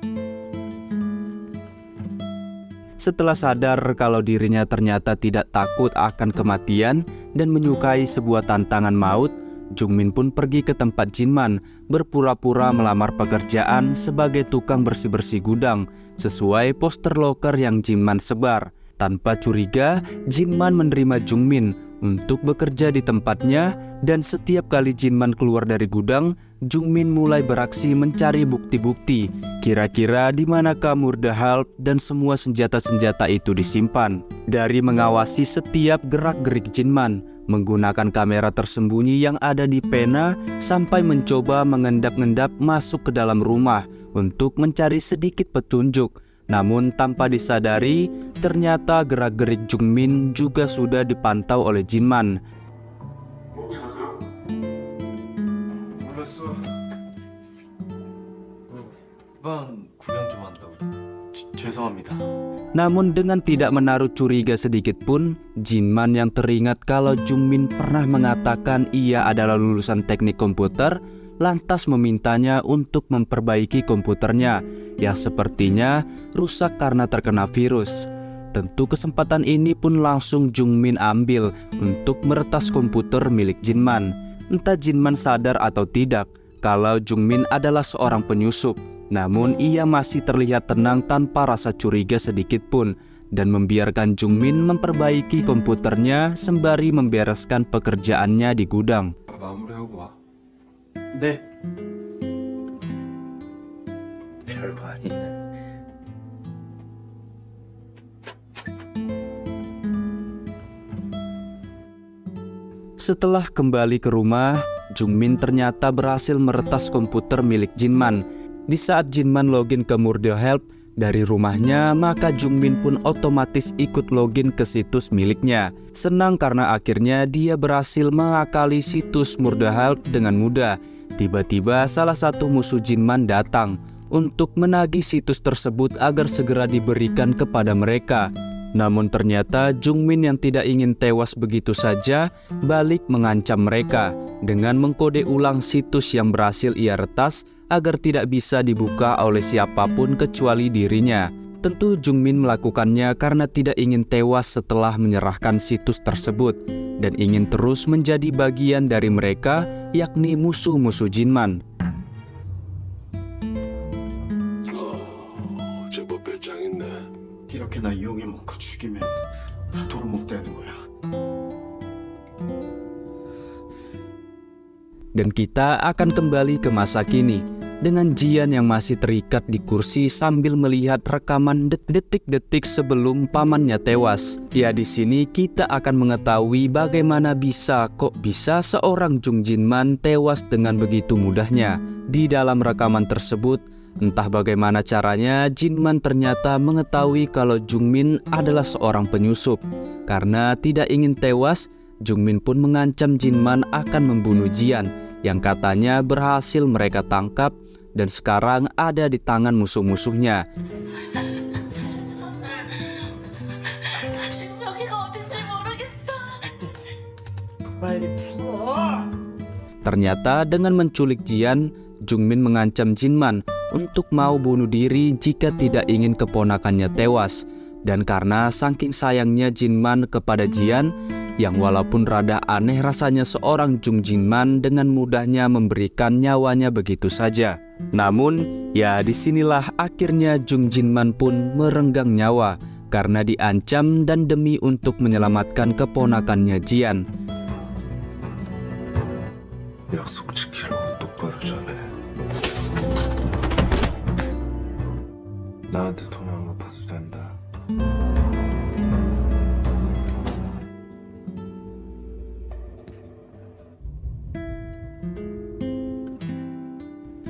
Setelah sadar kalau dirinya ternyata tidak takut akan kematian dan menyukai sebuah tantangan maut, Jungmin pun pergi ke tempat Jinman, berpura-pura melamar pekerjaan sebagai tukang bersih-bersih gudang, sesuai poster loker yang Jinman sebar. Tanpa curiga, Jinman menerima Jungmin untuk bekerja di tempatnya, dan setiap kali Jinman keluar dari gudang, Jungmin mulai beraksi mencari bukti-bukti. Kira-kira di manakah Murderhelp dan semua senjata-senjata itu disimpan. Dari mengawasi setiap gerak-gerik Jinman, menggunakan kamera tersembunyi yang ada di pena, sampai mencoba mengendap-endap masuk ke dalam rumah untuk mencari sedikit petunjuk. Namun tanpa disadari, ternyata gerak-gerik Jungmin juga sudah dipantau oleh Jinman. Namun dengan tidak menaruh curiga sedikit pun, Jinman yang teringat kalau Jungmin pernah mengatakan ia adalah lulusan teknik komputer, lantas memintanya untuk memperbaiki komputernya yang sepertinya rusak karena terkena virus. Tentu kesempatan ini pun langsung Jungmin ambil untuk meretas komputer milik Jinman. Entah Jinman sadar atau tidak kalau Jungmin adalah seorang penyusup, namun ia masih terlihat tenang tanpa rasa curiga sedikit pun, dan membiarkan Jungmin memperbaiki komputernya sembari membereskan pekerjaannya di gudang. 네. 별거 아니네. Setelah kembali ke rumah, Jungmin ternyata berhasil meretas komputer milik Jinman. Di saat Jinman login ke Murderhelp dari rumahnya, maka Jungmin pun otomatis ikut login ke situs miliknya. Senang karena akhirnya dia berhasil mengakali situs Murderhelp dengan mudah. Tiba-tiba salah satu musuh Jinman datang untuk menagih situs tersebut agar segera diberikan kepada mereka. Namun ternyata Jungmin yang tidak ingin tewas begitu saja balik mengancam mereka dengan mengkode ulang situs yang berhasil ia retas agar tidak bisa dibuka oleh siapapun kecuali dirinya. Tentu Jungmin melakukannya karena tidak ingin tewas setelah menyerahkan situs tersebut dan ingin terus menjadi bagian dari mereka, yakni musuh-musuh Jinman. 이렇게 나 이용해 먹고 죽이면 도로 못 되는 거야. Dan kita akan kembali ke masa kini dengan Jian yang masih terikat di kursi sambil melihat rekaman detik-detik sebelum pamannya tewas. Ya, di sini kita akan mengetahui bagaimana bisa seorang Jung Jinman tewas dengan begitu mudahnya. Di dalam rekaman tersebut, entah bagaimana caranya, Jinman ternyata mengetahui kalau Jungmin adalah seorang penyusup. Karena tidak ingin tewas, Jungmin pun mengancam Jinman akan membunuh Jian, yang katanya berhasil mereka tangkap dan sekarang ada di tangan musuh-musuhnya. 나 지금 여기가 어딘지 모르겠어. 빨리 풀어. Ternyata dengan menculik Jian, Jungmin mengancam Jinman untuk mau bunuh diri jika tidak ingin keponakannya tewas. Dan karena saking sayangnya Jinman kepada Jian, yang walaupun rada aneh rasanya seorang Jung Jinman dengan mudahnya memberikan nyawanya begitu saja. Namun, ya disinilah akhirnya Jung Jinman pun merenggang nyawa karena diancam dan demi untuk menyelamatkan keponakannya Jian. 약속 지키라고 똑바로 전해. 나한테 돈 안 갚아도 된다.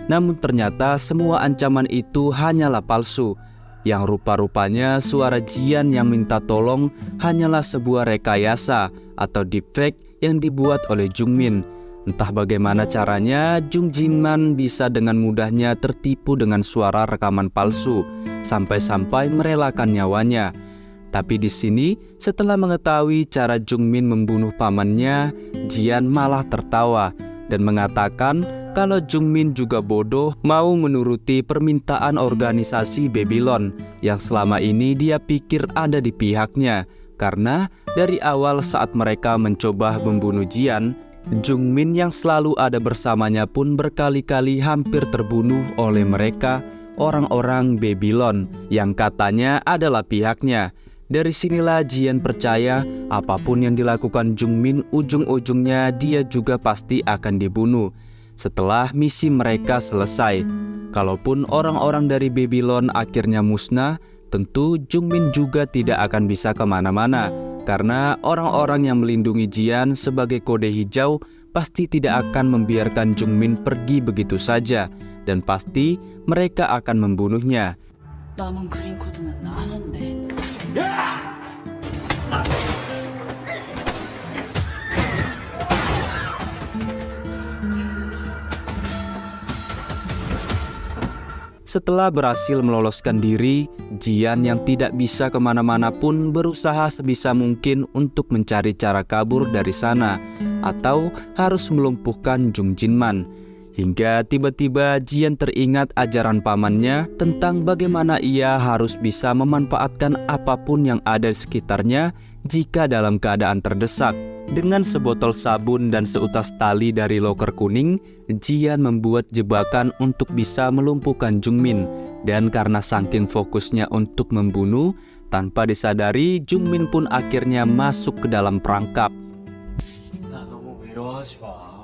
Namun ternyata semua ancaman itu hanyalah palsu. Yang rupa-rupanya suara Jian yang minta tolong hanyalah sebuah rekayasa atau deepfake yang dibuat oleh Jungmin. Entah bagaimana caranya, Jung Jinman bisa dengan mudahnya tertipu dengan suara rekaman palsu, sampai-sampai merelakan nyawanya. Tapi di sini, setelah mengetahui cara Jungmin membunuh pamannya, Jian malah tertawa dan mengatakan kalau Jungmin juga bodoh mau menuruti permintaan organisasi Babylon yang selama ini dia pikir ada di pihaknya. Karena dari awal saat mereka mencoba membunuh Jian, Jungmin yang selalu ada bersamanya pun berkali-kali hampir terbunuh oleh mereka, orang-orang Babylon yang katanya adalah pihaknya. Dari sinilah Jian percaya apapun yang dilakukan Jungmin, ujung-ujungnya dia juga pasti akan dibunuh setelah misi mereka selesai. Kalaupun orang-orang dari Babylon akhirnya musnah, tentu Jungmin juga tidak akan bisa kemana-mana. Karena orang-orang yang melindungi Jian sebagai kode hijau pasti tidak akan membiarkan Jungmin pergi begitu saja. Dan pasti mereka akan membunuhnya. 남은 그린 코드는 아는데. Setelah berhasil meloloskan diri, Jian yang tidak bisa kemana-mana pun berusaha sebisa mungkin untuk mencari cara kabur dari sana atau harus melumpuhkan Jung Jinman. Hingga tiba-tiba Jian teringat ajaran pamannya tentang bagaimana ia harus bisa memanfaatkan apapun yang ada di sekitarnya jika dalam keadaan terdesak. Dengan sebotol sabun dan seutas tali dari loker kuning, Jian membuat jebakan untuk bisa melumpuhkan Jungmin. Dan karena saking fokusnya untuk membunuh, tanpa disadari Jungmin pun akhirnya masuk ke dalam perangkap. 나 너무 외로워하지 마.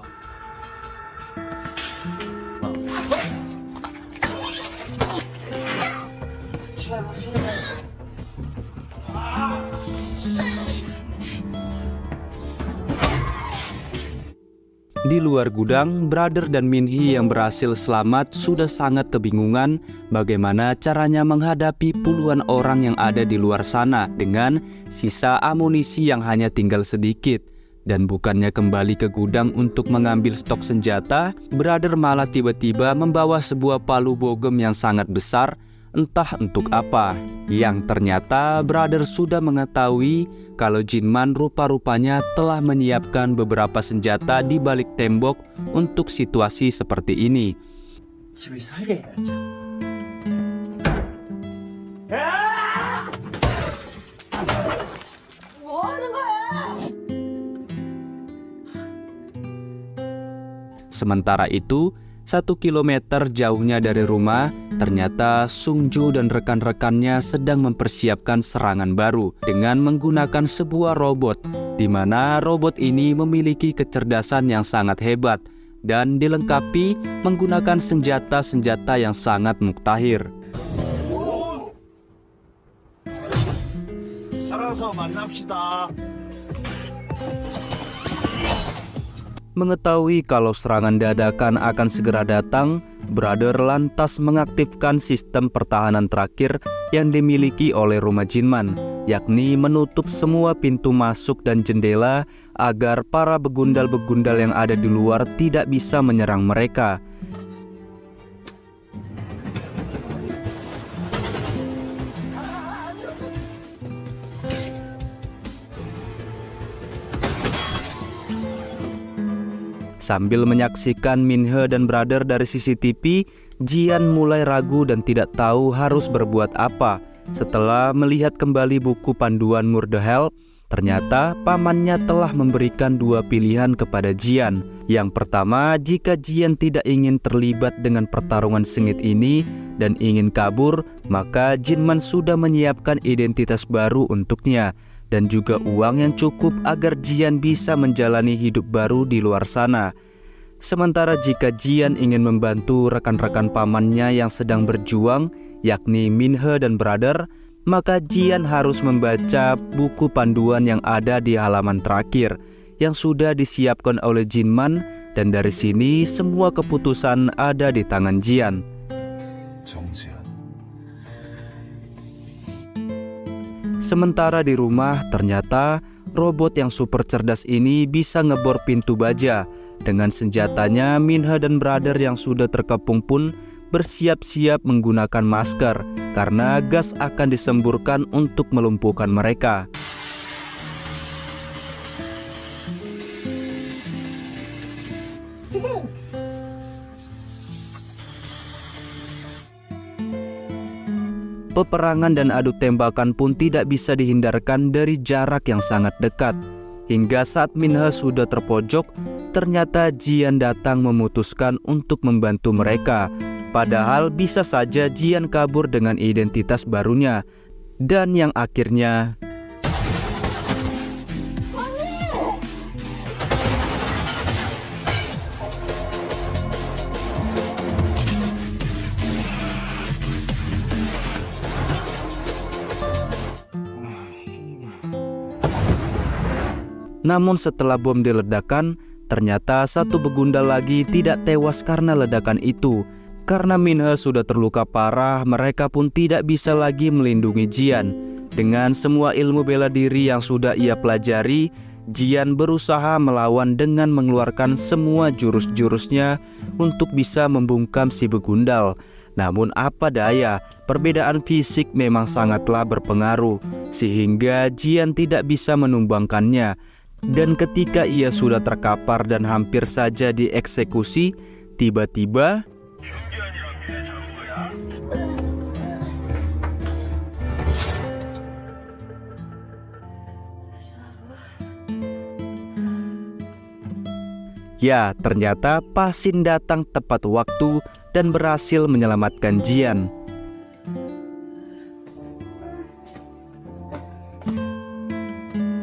Di luar gudang, Brother dan Minhee yang berhasil selamat sudah sangat kebingungan bagaimana caranya menghadapi puluhan orang yang ada di luar sana dengan sisa amunisi yang hanya tinggal sedikit. Dan bukannya kembali ke gudang untuk mengambil stok senjata, Brother malah tiba-tiba membawa sebuah palu bogem yang sangat besar, entah untuk apa. Yang ternyata Brother sudah mengetahui kalau Jinman rupa-rupanya telah menyiapkan beberapa senjata di balik tembok untuk situasi seperti ini. 집을 살게 해야죠. 뭐 하는 거야? Sementara itu, 1 kilometer jauhnya dari rumah, ternyata Sungju dan rekan-rekannya sedang mempersiapkan serangan baru dengan menggunakan sebuah robot, di mana robot ini memiliki kecerdasan yang sangat hebat dan dilengkapi menggunakan senjata-senjata yang sangat muktahir. 살아서 만납시다. Mengetahui kalau serangan dadakan akan segera datang, Brother lantas mengaktifkan sistem pertahanan terakhir yang dimiliki oleh rumah Jinman, yakni menutup semua pintu masuk dan jendela agar para begundal-begundal yang ada di luar tidak bisa menyerang mereka. Sambil menyaksikan Minhe dan brother dari CCTV, Jian mulai ragu dan tidak tahu harus berbuat apa. Setelah melihat kembali buku panduan Murder Hell, ternyata pamannya telah memberikan dua pilihan kepada Jian. Yang pertama, jika Jian tidak ingin terlibat dengan pertarungan sengit ini dan ingin kabur, maka Jinman sudah menyiapkan identitas baru untuknya dan juga uang yang cukup agar Jian bisa menjalani hidup baru di luar sana. Sementara jika Jian ingin membantu rekan-rekan pamannya yang sedang berjuang, yakni Minhe dan brother, maka Jian harus membaca buku panduan yang ada di halaman terakhir yang sudah disiapkan oleh Jinman, dan dari sini semua keputusan ada di tangan Jian. 정지한. Sementara di rumah, ternyata robot yang super cerdas ini bisa ngebor pintu baja. Dengan senjatanya, Minhe dan brother yang sudah terkepung pun bersiap-siap menggunakan masker karena gas akan disemburkan untuk melumpuhkan mereka. Peperangan dan adu tembakan pun tidak bisa dihindarkan dari jarak yang sangat dekat. Hingga saat Minhe sudah terpojok, ternyata Jian datang memutuskan untuk membantu mereka. Padahal bisa saja Jian kabur dengan identitas barunya. Dan yang akhirnya namun setelah bom diledakkan, ternyata satu begundal lagi tidak tewas karena ledakan itu. Karena Minhe sudah terluka parah, mereka pun tidak bisa lagi melindungi Jian. Dengan semua ilmu bela diri yang sudah ia pelajari, Jian berusaha melawan dengan mengeluarkan semua jurus-jurusnya untuk bisa membungkam si begundal. Namun apa daya, perbedaan fisik memang sangatlah berpengaruh, sehingga Jian tidak bisa menumbangkannya. Dan ketika ia sudah terkapar dan hampir saja dieksekusi, tiba-tiba ya, ternyata Pasin datang tepat waktu dan berhasil menyelamatkan Jian.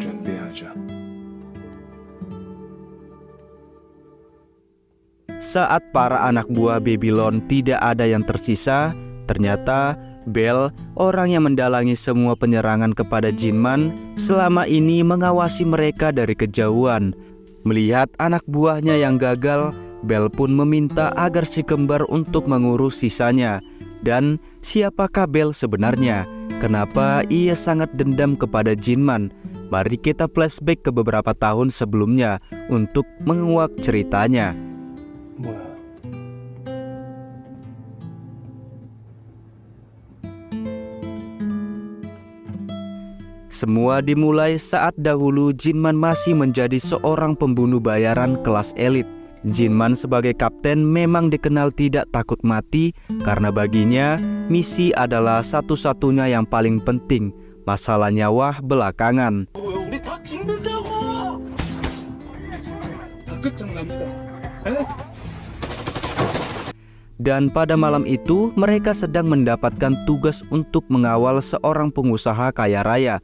준비하자. Saat para anak buah Babylon tidak ada yang tersisa, ternyata Bel, orang yang mendalangi semua penyerangan kepada Jinman, selama ini mengawasi mereka dari kejauhan. Melihat anak buahnya yang gagal, Bel pun meminta agar si kembar untuk mengurus sisanya. Dan siapakah Bel sebenarnya? Kenapa ia sangat dendam kepada Jinman? Mari kita flashback ke beberapa tahun sebelumnya untuk menguak ceritanya. 뭐야? Semua dimulai saat dahulu Jinman masih menjadi seorang pembunuh bayaran kelas elit. Jinman sebagai kapten memang dikenal tidak takut mati karena baginya misi adalah satu-satunya yang paling penting. Masalah nyawa belakangan. 우리 다 죽는다고! 다 끝장납니다. Dan pada malam itu mereka sedang mendapatkan tugas untuk mengawal seorang pengusaha kaya raya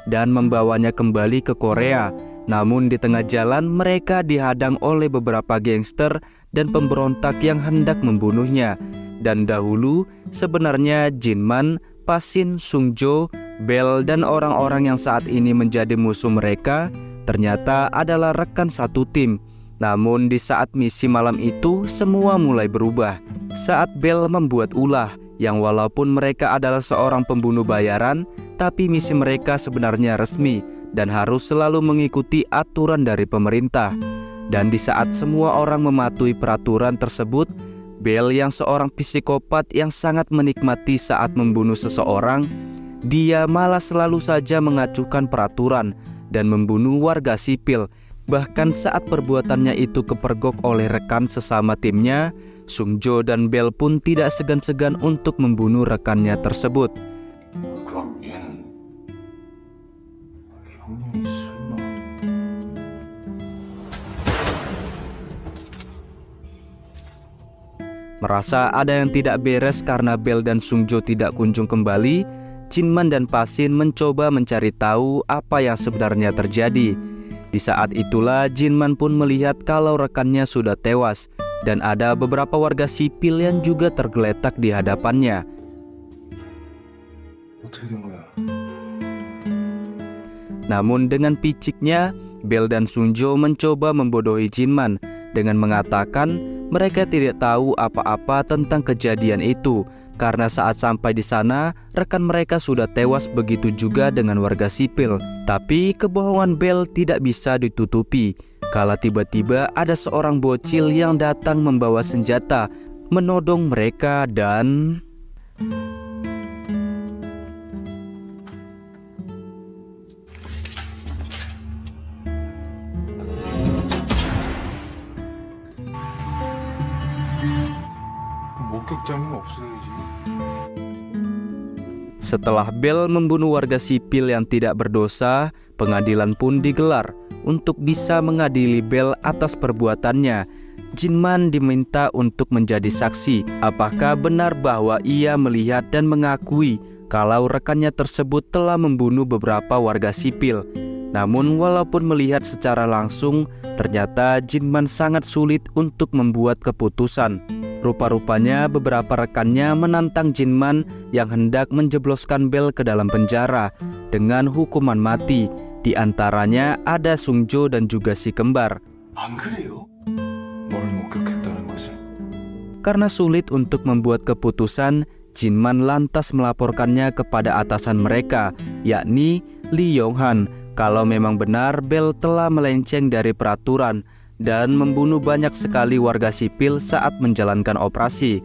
dan membawanya kembali ke Korea. Namun di tengah jalan mereka dihadang oleh beberapa gangster dan pemberontak yang hendak membunuhnya. Dan dahulu sebenarnya Jinman, Pasin, Sungjo, Bel dan orang-orang yang saat ini menjadi musuh mereka ternyata adalah rekan satu tim. Namun di saat misi malam itu semua mulai berubah. Saat Bel membuat ulah yang walaupun mereka adalah seorang pembunuh bayaran, tapi misi mereka sebenarnya resmi dan harus selalu mengikuti aturan dari pemerintah. Dan di saat semua orang mematuhi peraturan tersebut, Bel yang seorang psikopat yang sangat menikmati saat membunuh seseorang, dia malah selalu saja mengacuhkan peraturan dan membunuh warga sipil. Bahkan saat perbuatannya itu kepergok oleh rekan sesama timnya, Sung-jo dan Bell pun tidak segan-segan untuk membunuh rekannya tersebut. 그럼 얘는 형님이 설마 Merasa ada yang tidak beres karena Bell dan Sung-jo tidak kunjung kembali, Jin-man dan Pa-shin mencoba mencari tahu apa yang sebenarnya terjadi. Di saat itulah Jin-man pun melihat kalau rekannya sudah tewas dan ada beberapa warga sipil yang juga tergeletak di hadapannya. 어떻게 된 거야? Namun dengan piciknya, Bell dan Sung-jo mencoba membodohi Jin-man dengan mengatakan mereka tidak tahu apa-apa tentang kejadian itu karena saat sampai di sana rekan mereka sudah tewas, begitu juga dengan warga sipil. Tapi kebohongan Bell tidak bisa ditutupi kala tiba-tiba ada seorang bocil yang datang membawa senjata menodong mereka dan 목격자는 없어야지. setelah Bell membunuh warga sipil yang tidak berdosa, pengadilan pun digelar untuk bisa mengadili Bell atas perbuatannya. Jin-man diminta untuk menjadi saksi. Apakah benar bahwa ia melihat dan mengakui kalau rekannya tersebut telah membunuh beberapa warga sipil. Namun walaupun melihat secara langsung, ternyata Jin-man sangat sulit untuk membuat keputusan. Rupa-rupanya beberapa rekannya menantang Jin-man yang hendak menjebloskan Bell ke dalam penjara dengan hukuman mati. Di antaranya ada Sung-jo dan juga si kembar. 안 그래요? 뭘 목격했다는 것은? Karena sulit untuk membuat keputusan, Jin-man lantas melaporkannya kepada atasan mereka, yakni Lee Yong-han, kalau memang benar Bell telah melenceng dari peraturan dan membunuh banyak sekali warga sipil saat menjalankan operasi.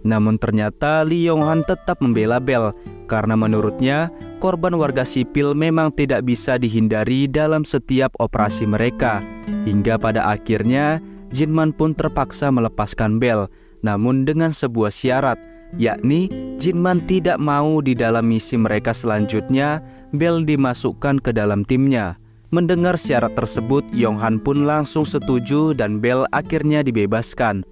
Namun ternyata Lee Yong-han tetap membela Bell karena menurutnya korban warga sipil memang tidak bisa dihindari dalam setiap operasi mereka. Hingga pada akhirnya Jin-man pun terpaksa melepaskan Bell, namun dengan sebuah syarat, yakni Jin-man tidak mau di dalam misi mereka selanjutnya Bell dimasukkan ke dalam timnya. Mendengar syarat tersebut, Yong-han pun langsung setuju dan Bell akhirnya dibebaskan.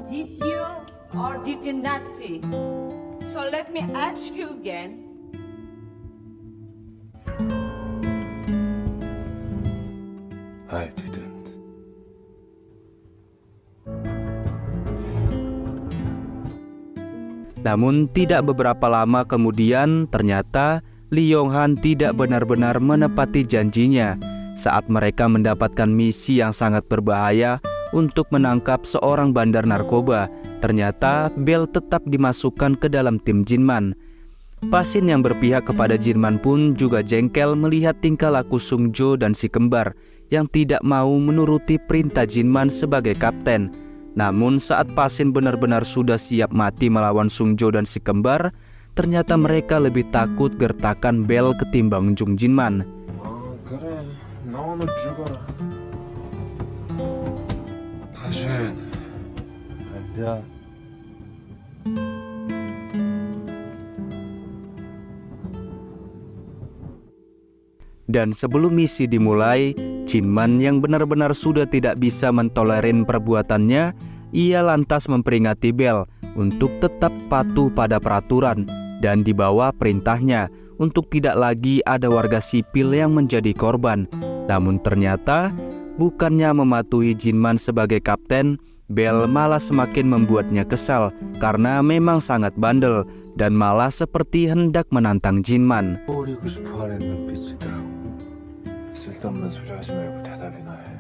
Did you or did you not see? So let me ask you again. I didn't. Namun tidak beberapa lama kemudian ternyata Lee Yong-han tidak benar-benar menepati janjinya saat mereka mendapatkan misi yang sangat berbahaya untuk menangkap seorang bandar narkoba. Ternyata Bell tetap dimasukkan ke dalam tim Jin-man. Pa-shin yang berpihak kepada Jin-man pun juga jengkel melihat tingkah laku Sung-jo dan si kembar yang tidak mau menuruti perintah Jin-man sebagai kapten. Namun saat Pa-shin benar-benar sudah siap mati melawan Sung-jo dan si kembar, ternyata mereka lebih takut gertakan Bell ketimbang Jung Jin-man. 그래, 나 오늘 죽어라. Pa-shin, 앉아. Dan sebelum misi dimulai, Jin-man yang benar-benar sudah tidak bisa mentolerin perbuatannya, ia lantas memperingati Bell untuk tetap patuh pada peraturan dan di bawah perintahnya untuk tidak lagi ada warga sipil yang menjadi korban. Namun ternyata bukannya mematuhi Jin-man sebagai kapten, Bell malah semakin membuatnya kesal karena memang sangat bandel dan malah seperti hendak menantang Jin-man. 버리고 싶어하는 눈빛이더라고. 쓸데없는 소리 하지 말고 대답이나 해.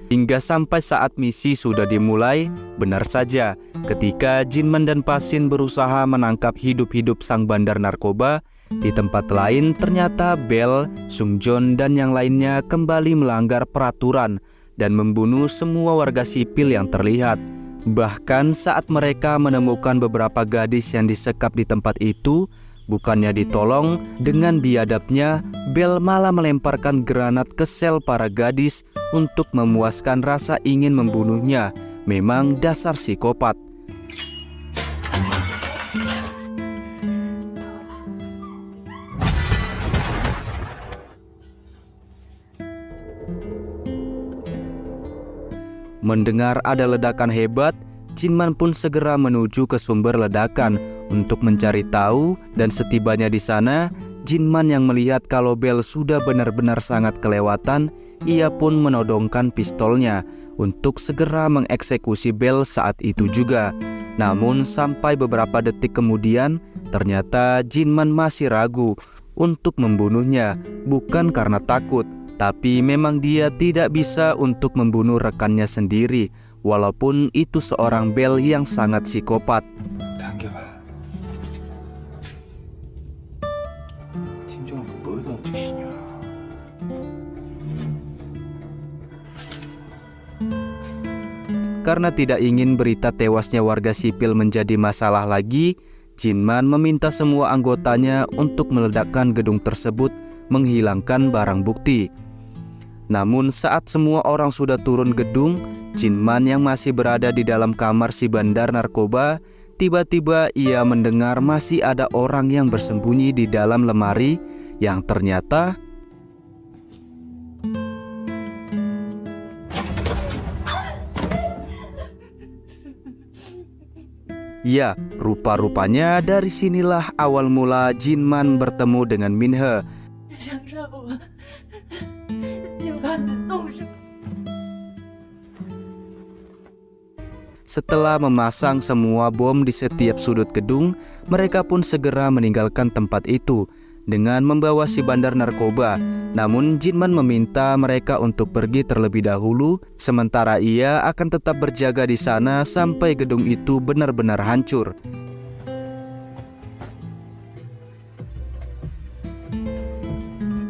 Hingga sampai saat misi sudah dimulai, benar saja ketika Jin-man dan Pa-shin berusaha menangkap hidup-hidup sang bandar narkoba, di tempat lain ternyata Bell, Sung-jon dan yang lainnya kembali melanggar peraturan dan membunuh semua warga sipil yang terlihat. Bahkan saat mereka menemukan beberapa gadis yang disekap di tempat itu, Bukannya ditolong, dengan biadabnya Bel malah melemparkan granat ke sel para gadis untuk memuaskan rasa ingin membunuhnya. Memang dasar psikopat. Mendengar ada ledakan hebat, Jinman pun segera menuju ke sumber ledakan untuk mencari tahu, dan setibanya di sana, Jinman yang melihat kalau Bel sudah benar-benar sangat kelewatan, ia pun menodongkan pistolnya untuk segera mengeksekusi Bel saat itu juga. Namun sampai beberapa detik kemudian, ternyata Jinman masih ragu untuk membunuhnya, bukan karena takut, tapi memang dia tidak bisa untuk membunuh rekannya sendiri, walaupun itu seorang Bel yang sangat psikopat. 당겨봐. 팀장한테 뭐 해달라는 뜻이냐? Karena tidak ingin berita tewasnya warga sipil menjadi masalah lagi, Jinman meminta semua anggotanya untuk meledakkan gedung tersebut, menghilangkan barang bukti. Namun saat semua orang sudah turun gedung, Jinman yang masih berada di dalam kamar si bandar narkoba, tiba-tiba ia mendengar masih ada orang yang bersembunyi di dalam lemari yang ternyata ya, rupa-rupanya dari sinilah awal mula Jinman bertemu dengan Minhe. 想让我就把你弄死。 Setelah memasang semua bom di setiap sudut gedung, mereka pun segera meninggalkan tempat itu dengan membawa si bandar narkoba. Namun Jinman meminta mereka untuk pergi terlebih dahulu, sementara ia akan tetap berjaga di sana sampai gedung itu benar-benar hancur.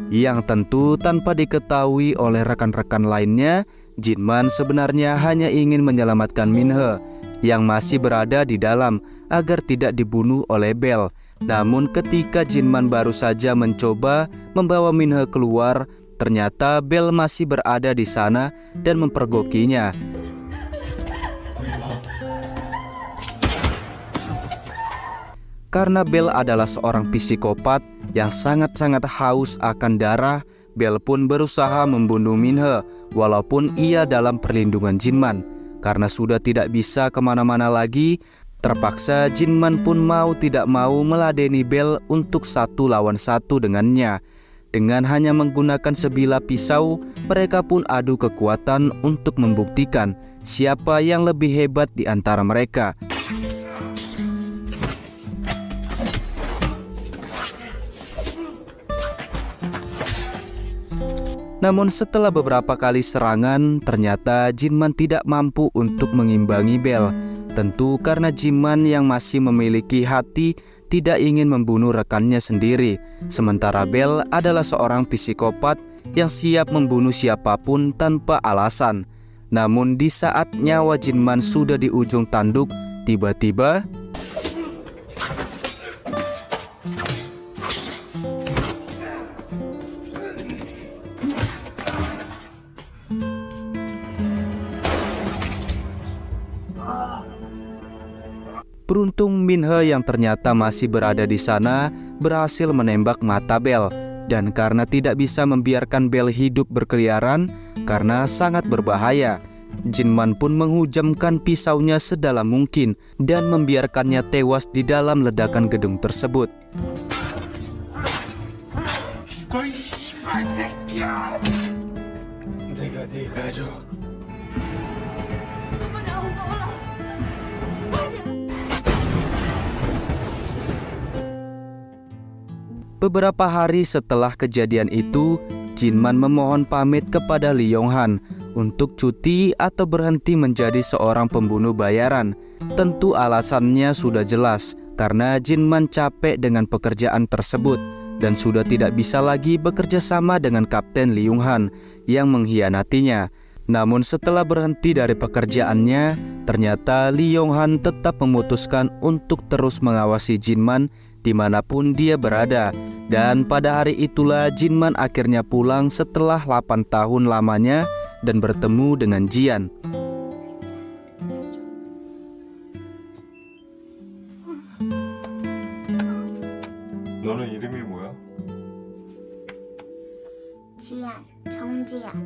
Yang tentu tanpa diketahui oleh rekan-rekan lainnya, Jinman sebenarnya hanya ingin menyelamatkan Minhe yang masih berada di dalam agar tidak dibunuh oleh Bel. Namun ketika Jinman baru saja mencoba membawa Minhe keluar, ternyata Bel masih berada di sana dan mempergokinya. Karena Bel adalah seorang psikopat yang sangat-sangat haus akan darah, Bel pun berusaha membunuh Minhe walaupun ia dalam perlindungan Jinman. Karena sudah tidak bisa kemana-mana lagi, terpaksa Jinman pun mau tidak mau meladeni Bel untuk 1 lawan 1 dengannya. Dengan hanya menggunakan sebilah pisau, mereka pun adu kekuatan untuk membuktikan siapa yang lebih hebat di antara mereka. Namun setelah beberapa kali serangan, ternyata Jinman tidak mampu untuk mengimbangi Bel. Tentu karena Jinman yang masih memiliki hati tidak ingin membunuh rekannya sendiri. Sementara Bel adalah seorang psikopat yang siap membunuh siapapun tanpa alasan. Namun di saat nyawa Jinman sudah di ujung tanduk, tiba-tiba beruntung Minhe yang ternyata masih berada di sana berhasil menembak mata Bel. Dan karena tidak bisa membiarkan Bel hidup berkeliaran karena sangat berbahaya, Jinman pun menghujamkan pisaunya sedalam mungkin dan membiarkannya tewas di dalam ledakan gedung tersebut. 내가 네 가족. Beberapa hari setelah kejadian itu, Jinman memohon pamit kepada Lee Yong-han untuk cuti atau berhenti menjadi seorang pembunuh bayaran. Tentu alasannya sudah jelas, karena Jinman capek dengan pekerjaan tersebut dan sudah tidak bisa lagi bekerja sama dengan Kapten Lee Yong-han yang mengkhianatinya. Namun setelah berhenti dari pekerjaannya, ternyata Lee Yong-han tetap memutuskan untuk terus mengawasi Jinman dimanapun dia berada. Dan pada hari itulah Jinman akhirnya pulang setelah 8 tahun lamanya dan bertemu dengan Jian. 너는 이름이 뭐야? 지안, 정지안.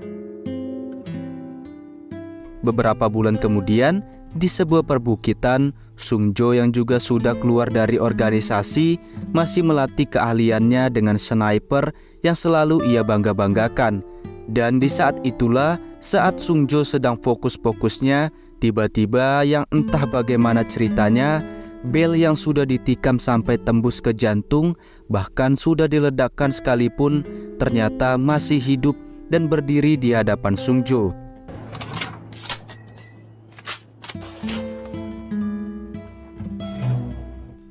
Beberapa bulan kemudian, di sebuah perbukitan, Sungjo yang juga sudah keluar dari organisasi masih melatih keahliannya dengan sniper yang selalu ia bangga-banggakan. Dan di saat itulah, saat Sungjo sedang fokus-fokusnya, tiba-tiba yang entah bagaimana ceritanya, bel yang sudah ditikam sampai tembus ke jantung, bahkan sudah diledakkan sekalipun, ternyata masih hidup dan berdiri di hadapan Sungjo.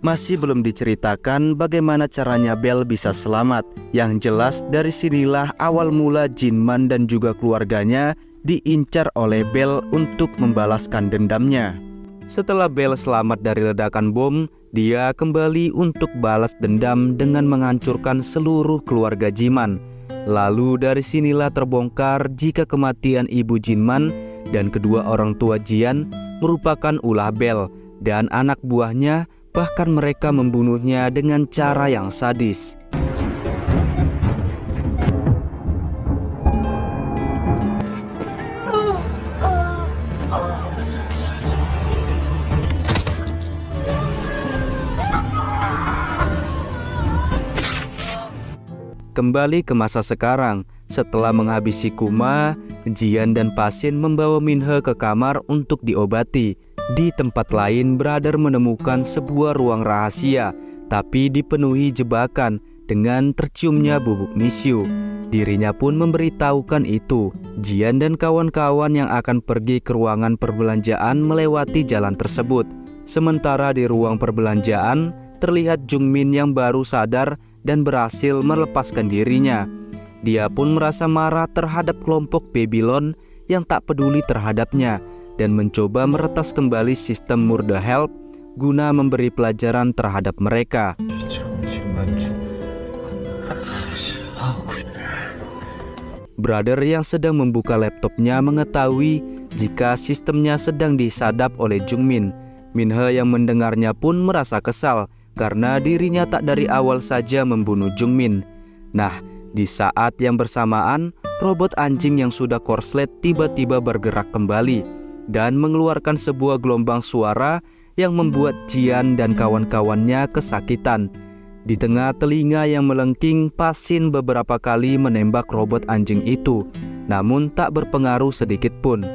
Masih belum diceritakan bagaimana caranya Bel bisa selamat. Yang jelas dari sinilah awal mula Jinman dan juga keluarganya diincar oleh Bel untuk membalaskan dendamnya. Setelah Bel selamat dari ledakan bom, dia kembali untuk balas dendam dengan menghancurkan seluruh keluarga Jinman. Lalu dari sinilah terbongkar jika kematian ibu Jinman dan kedua orang tua Jian merupakan ulah Bel dan anak buahnya. Bahkan mereka membunuhnya dengan cara yang sadis. Kembali ke masa sekarang, setelah menghabisi Kuma, Jian dan Pasin membawa Minhe ke kamar untuk diobati. Di tempat lain, Brother menemukan sebuah ruang rahasia, tapi dipenuhi jebakan dengan terciumnya bubuk misyu. Dirinya pun memberitahukan itu. Jian dan kawan-kawan yang akan pergi ke ruangan perbelanjaan melewati jalan tersebut. Sementara di ruang perbelanjaan, terlihat Jungmin yang baru sadar dan berhasil melepaskan dirinya. Dia pun merasa marah terhadap kelompok Babylon yang tak peduli terhadapnya dan mencoba meretas kembali sistem Murder Help guna memberi pelajaran terhadap mereka. Brother yang sedang membuka laptopnya mengetahui jika sistemnya sedang disadap oleh Jungmin. Minhe yang mendengarnya pun merasa kesal karena dirinya tak dari awal saja membunuh Jungmin. Nah, di saat yang bersamaan, robot anjing yang sudah korslet tiba-tiba bergerak kembali dan mengeluarkan sebuah gelombang suara yang membuat Jian dan kawan-kawannya kesakitan. Di tengah telinga yang melengking, Pasin beberapa kali menembak robot anjing itu, namun tak berpengaruh sedikit pun.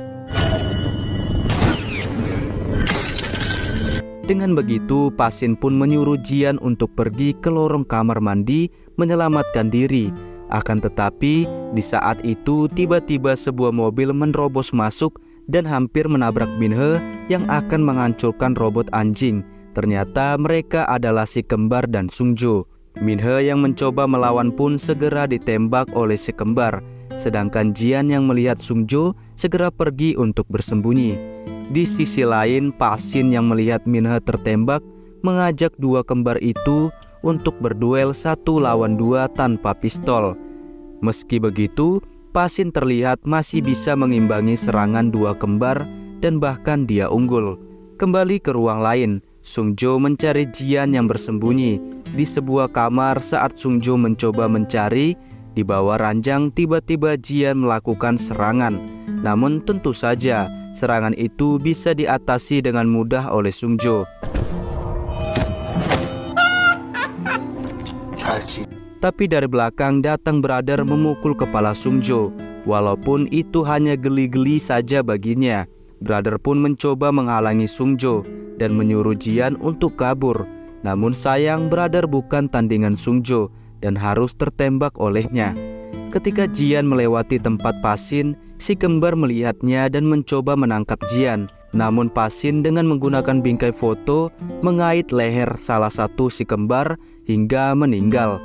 Dengan begitu, Pasin pun menyuruh Jian untuk pergi ke lorong kamar mandi menyelamatkan diri. Akan tetapi, di saat itu tiba-tiba sebuah mobil menerobos masuk dan hampir menabrak Minhe yang akan menghancurkan robot anjing. Ternyata mereka adalah si kembar dan Sungjo. Minhe yang mencoba melawan pun segera ditembak oleh si kembar. Sedangkan Jian yang melihat Sungjo segera pergi untuk bersembunyi. Di sisi lain, Pasin yang melihat Minhe tertembak mengajak dua kembar itu untuk berduel 1 lawan 2 tanpa pistol. Meski begitu, Pasin terlihat masih bisa mengimbangi serangan dua kembar dan bahkan dia unggul. Kembali ke ruang lain, Sungjo mencari Jian yang bersembunyi di sebuah kamar. Saat Sungjo mencoba mencari di bawah ranjang, tiba-tiba Jian melakukan serangan. Namun tentu saja serangan itu bisa diatasi dengan mudah oleh Sungjo. Tapi dari belakang datang Brother memukul kepala Sungjo. Walaupun itu hanya geli-geli saja baginya, Brother pun mencoba menghalangi Sungjo dan menyuruh Jian untuk kabur. Namun sayang, Brother bukan tandingan Sungjo dan harus tertembak olehnya. Ketika Jian melewati tempat Pasin, si kembar melihatnya dan mencoba menangkap Jian. Namun Pasin dengan menggunakan bingkai foto mengait leher salah satu si kembar hingga meninggal.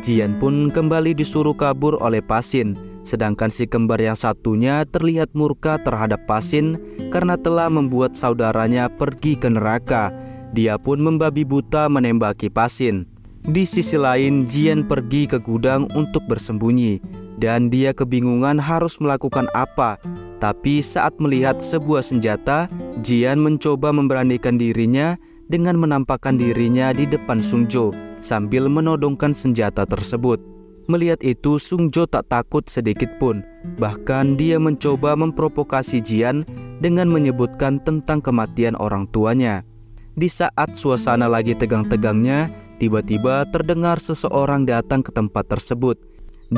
Jian pun kembali disuruh kabur oleh Pasin. Sedangkan si kembar yang satunya terlihat murka terhadap Pasin karena telah membuat saudaranya pergi ke neraka. Dia pun membabi buta menembaki Pasin. Di sisi lain, Jian pergi ke gudang untuk bersembunyi dan dia kebingungan harus melakukan apa. Tapi saat melihat sebuah senjata, Jian mencoba memberanikan dirinya dengan menampakkan dirinya di depan Sungjo sambil menodongkan senjata tersebut. Melihat itu, Sungjo tak takut sedikit pun. Bahkan dia mencoba memprovokasi Jian dengan menyebutkan tentang kematian orang tuanya. Di saat suasana lagi tegang-tegangnya, tiba-tiba terdengar seseorang datang ke tempat tersebut.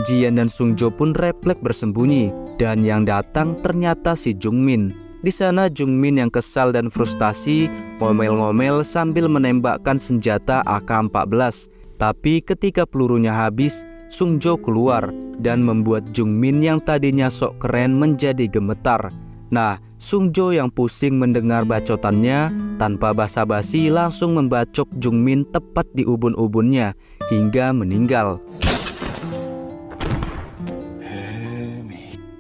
Jian dan Sungjo pun refleks bersembunyi, dan yang datang ternyata si Jungmin. Di sana Jungmin yang kesal dan frustasi ngomel-ngomel sambil menembakkan senjata AK-14. Tapi ketika pelurunya habis, Sungjo keluar dan membuat Jungmin yang tadinya sok keren menjadi gemetar. Nah, Sungjo yang pusing mendengar bacotannya tanpa basa-basi langsung membacok Jungmin tepat di ubun-ubunnya hingga meninggal.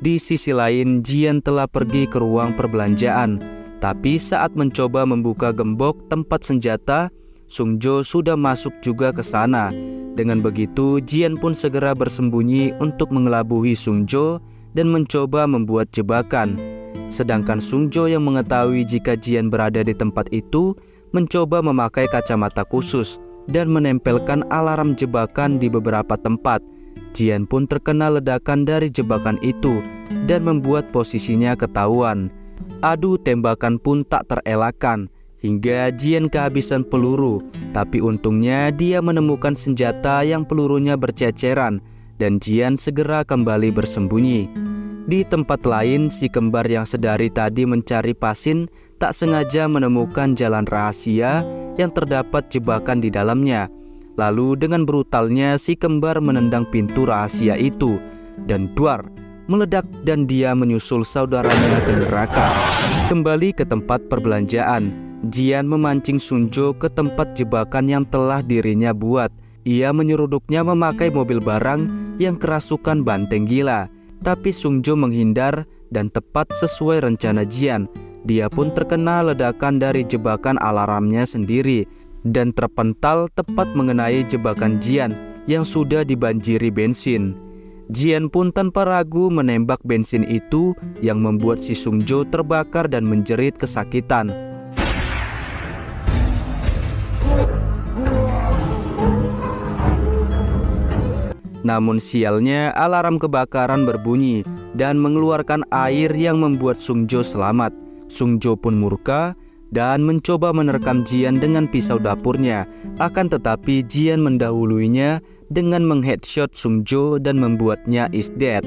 Di sisi lain, Jian telah pergi ke ruang perbelanjaan. Tapi saat mencoba membuka gembok tempat senjata, Sungjo sudah masuk juga ke sana. Dengan begitu, Jian pun segera bersembunyi untuk mengelabui Sungjo dan mencoba membuat jebakan. Sedangkan Sungjo yang mengetahui jika Jian berada di tempat itu, mencoba memakai kacamata khusus dan menempelkan alarm jebakan di beberapa tempat. Jian pun terkena ledakan dari jebakan itu dan membuat posisinya ketahuan. Adu tembakan pun tak terelakkan hingga Jian kehabisan peluru. Tapi untungnya dia menemukan senjata yang pelurunya berceceran dan Jian segera kembali bersembunyi. Di tempat lain, si kembar yang sedari tadi mencari Pasin tak sengaja menemukan jalan rahasia yang terdapat jebakan di dalamnya. Lalu dengan brutalnya si kembar menendang pintu rahasia itu dan duar, meledak dan dia menyusul saudaranya ke neraka. Kembali ke tempat perbelanjaan, Jian memancing Sungjo ke tempat jebakan yang telah dirinya buat. Ia menyeruduknya memakai mobil barang yang kerasukan banteng gila. Tapi Sungjo menghindar dan tepat sesuai rencana Jian. Dia pun terkena ledakan dari jebakan alarmnya sendiri dan terpental tepat mengenai jebakan Jian yang sudah dibanjiri bensin. Jian pun tanpa ragu menembak bensin itu yang membuat si Sungjo terbakar dan menjerit kesakitan. Namun sialnya, alarm kebakaran berbunyi dan mengeluarkan air yang membuat Sungjo selamat. Sungjo pun murka dan mencoba menerkam Jian dengan pisau dapurnya. Akan tetapi Jian mendahuluinya dengan mengheadshot Sungjo dan membuatnya is dead.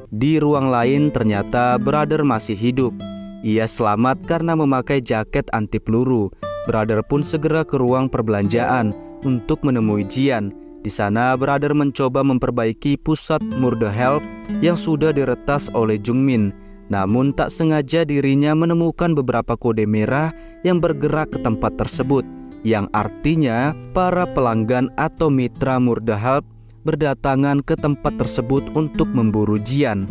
Di ruang lain ternyata Brother masih hidup. Ia selamat karena memakai jaket anti peluru. Brother pun segera ke ruang perbelanjaan untuk menemui Jian. Di sana Brother mencoba memperbaiki pusat murder help yang sudah diretas oleh Jungmin. Namun tak sengaja dirinya menemukan beberapa kode merah yang bergerak ke tempat tersebut, yang artinya para pelanggan atau mitra murder help berdatangan ke tempat tersebut untuk memburu Jian.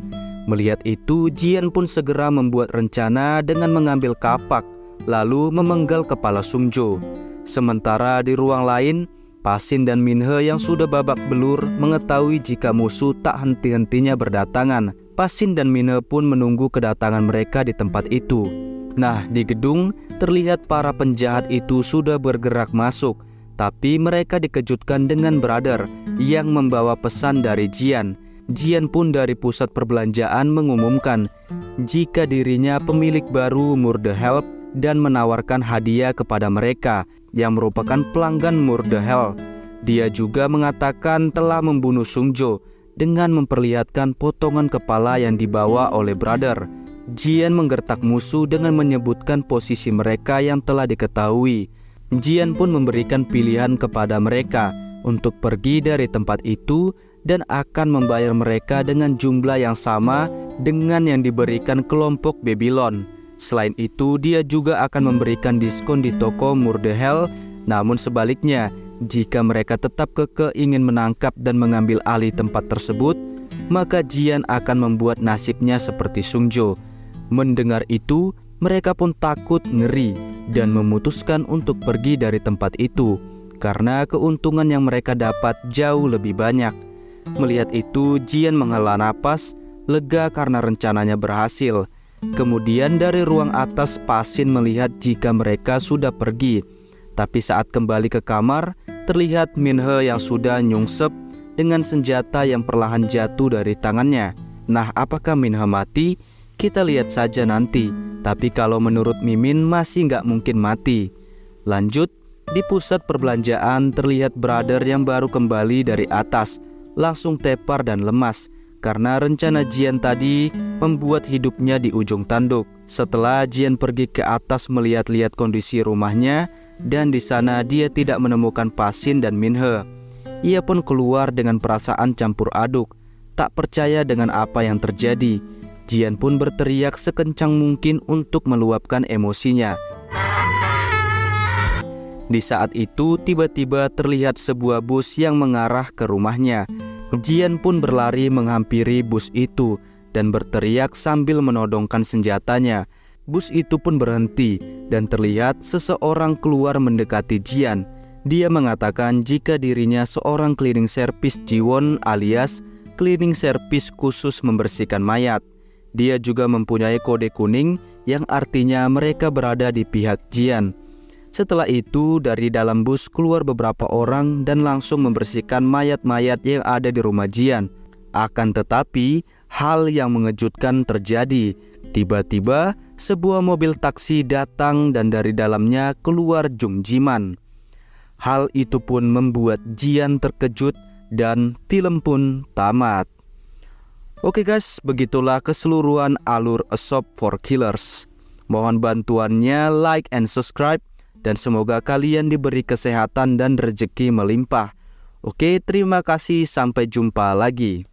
Melihat itu, Jian pun segera membuat rencana dengan mengambil kapak lalu memenggal kepala Sungjo. Sementara di ruang lain, Pasin dan Minhe yang sudah babak belur mengetahui jika musuh tak henti-hentinya berdatangan. Pasin dan Minhe pun menunggu kedatangan mereka di tempat itu. Nah, di gedung terlihat para penjahat itu sudah bergerak masuk. Tapi mereka dikejutkan dengan Brother yang membawa pesan dari Jian. Jian pun dari pusat perbelanjaan mengumumkan jika dirinya pemilik baru Murder Help dan menawarkan hadiah kepada mereka yang merupakan pelanggan Murder Hell. Dia juga mengatakan telah membunuh Sungjo dengan memperlihatkan potongan kepala yang dibawa oleh Brother. Jian menggertak musuh dengan menyebutkan posisi mereka yang telah diketahui. Jian pun memberikan pilihan kepada mereka untuk pergi dari tempat itu dan akan membayar mereka dengan jumlah yang sama dengan yang diberikan kelompok Babylon. Selain itu, dia juga akan memberikan diskon di toko Murder Hell. Namun sebaliknya, jika mereka tetap kekeh ingin menangkap dan mengambil alih tempat tersebut, maka Jian akan membuat nasibnya seperti Sungjo. Mendengar itu, mereka pun takut, ngeri, dan memutuskan untuk pergi dari tempat itu karena keuntungan yang mereka dapat jauh lebih banyak. Melihat itu, Jian menghela napas, lega karena rencananya berhasil. Kemudian dari ruang atas Pasin melihat jika mereka sudah pergi. Tapi saat kembali ke kamar, terlihat Minhe yang sudah nyungsep dengan senjata yang perlahan jatuh dari tangannya. Nah, apakah Minhe mati? Kita lihat saja nanti. Tapi kalau menurut Mimin masih nggak mungkin mati. Lanjut, di pusat perbelanjaan terlihat brother yang baru kembali dari atas, langsung tepar dan lemas karena rencana Jian tadi membuat hidupnya di ujung tanduk. Setelah Jian pergi ke atas melihat-lihat kondisi rumahnya, dan di sana dia tidak menemukan Pasin dan Minhe. Ia pun keluar dengan perasaan campur aduk, tak percaya dengan apa yang terjadi. Jian pun berteriak sekencang mungkin untuk meluapkan emosinya. Di saat itu tiba-tiba terlihat sebuah bus yang mengarah ke rumahnya. Jian pun berlari menghampiri bus itu dan berteriak sambil menodongkan senjatanya. Bus itu pun berhenti dan terlihat seseorang keluar mendekati Jian. Dia mengatakan jika dirinya seorang cleaning service Jiwon alias cleaning service khusus membersihkan mayat. Dia juga mempunyai kode kuning yang artinya mereka berada di pihak Jian. Setelah itu dari dalam bus keluar beberapa orang dan langsung membersihkan mayat-mayat yang ada di rumah Jian. Akan tetapi hal yang mengejutkan terjadi. Tiba-tiba sebuah mobil taksi datang dan dari dalamnya keluar Jung Jiman. Hal itu pun membuat Jian terkejut dan film pun tamat. Oke guys, begitulah keseluruhan alur A Shop for Killers. Mohon bantuannya, like and subscribe, dan semoga kalian diberi kesehatan dan rezeki melimpah. Oke, terima kasih, sampai jumpa lagi.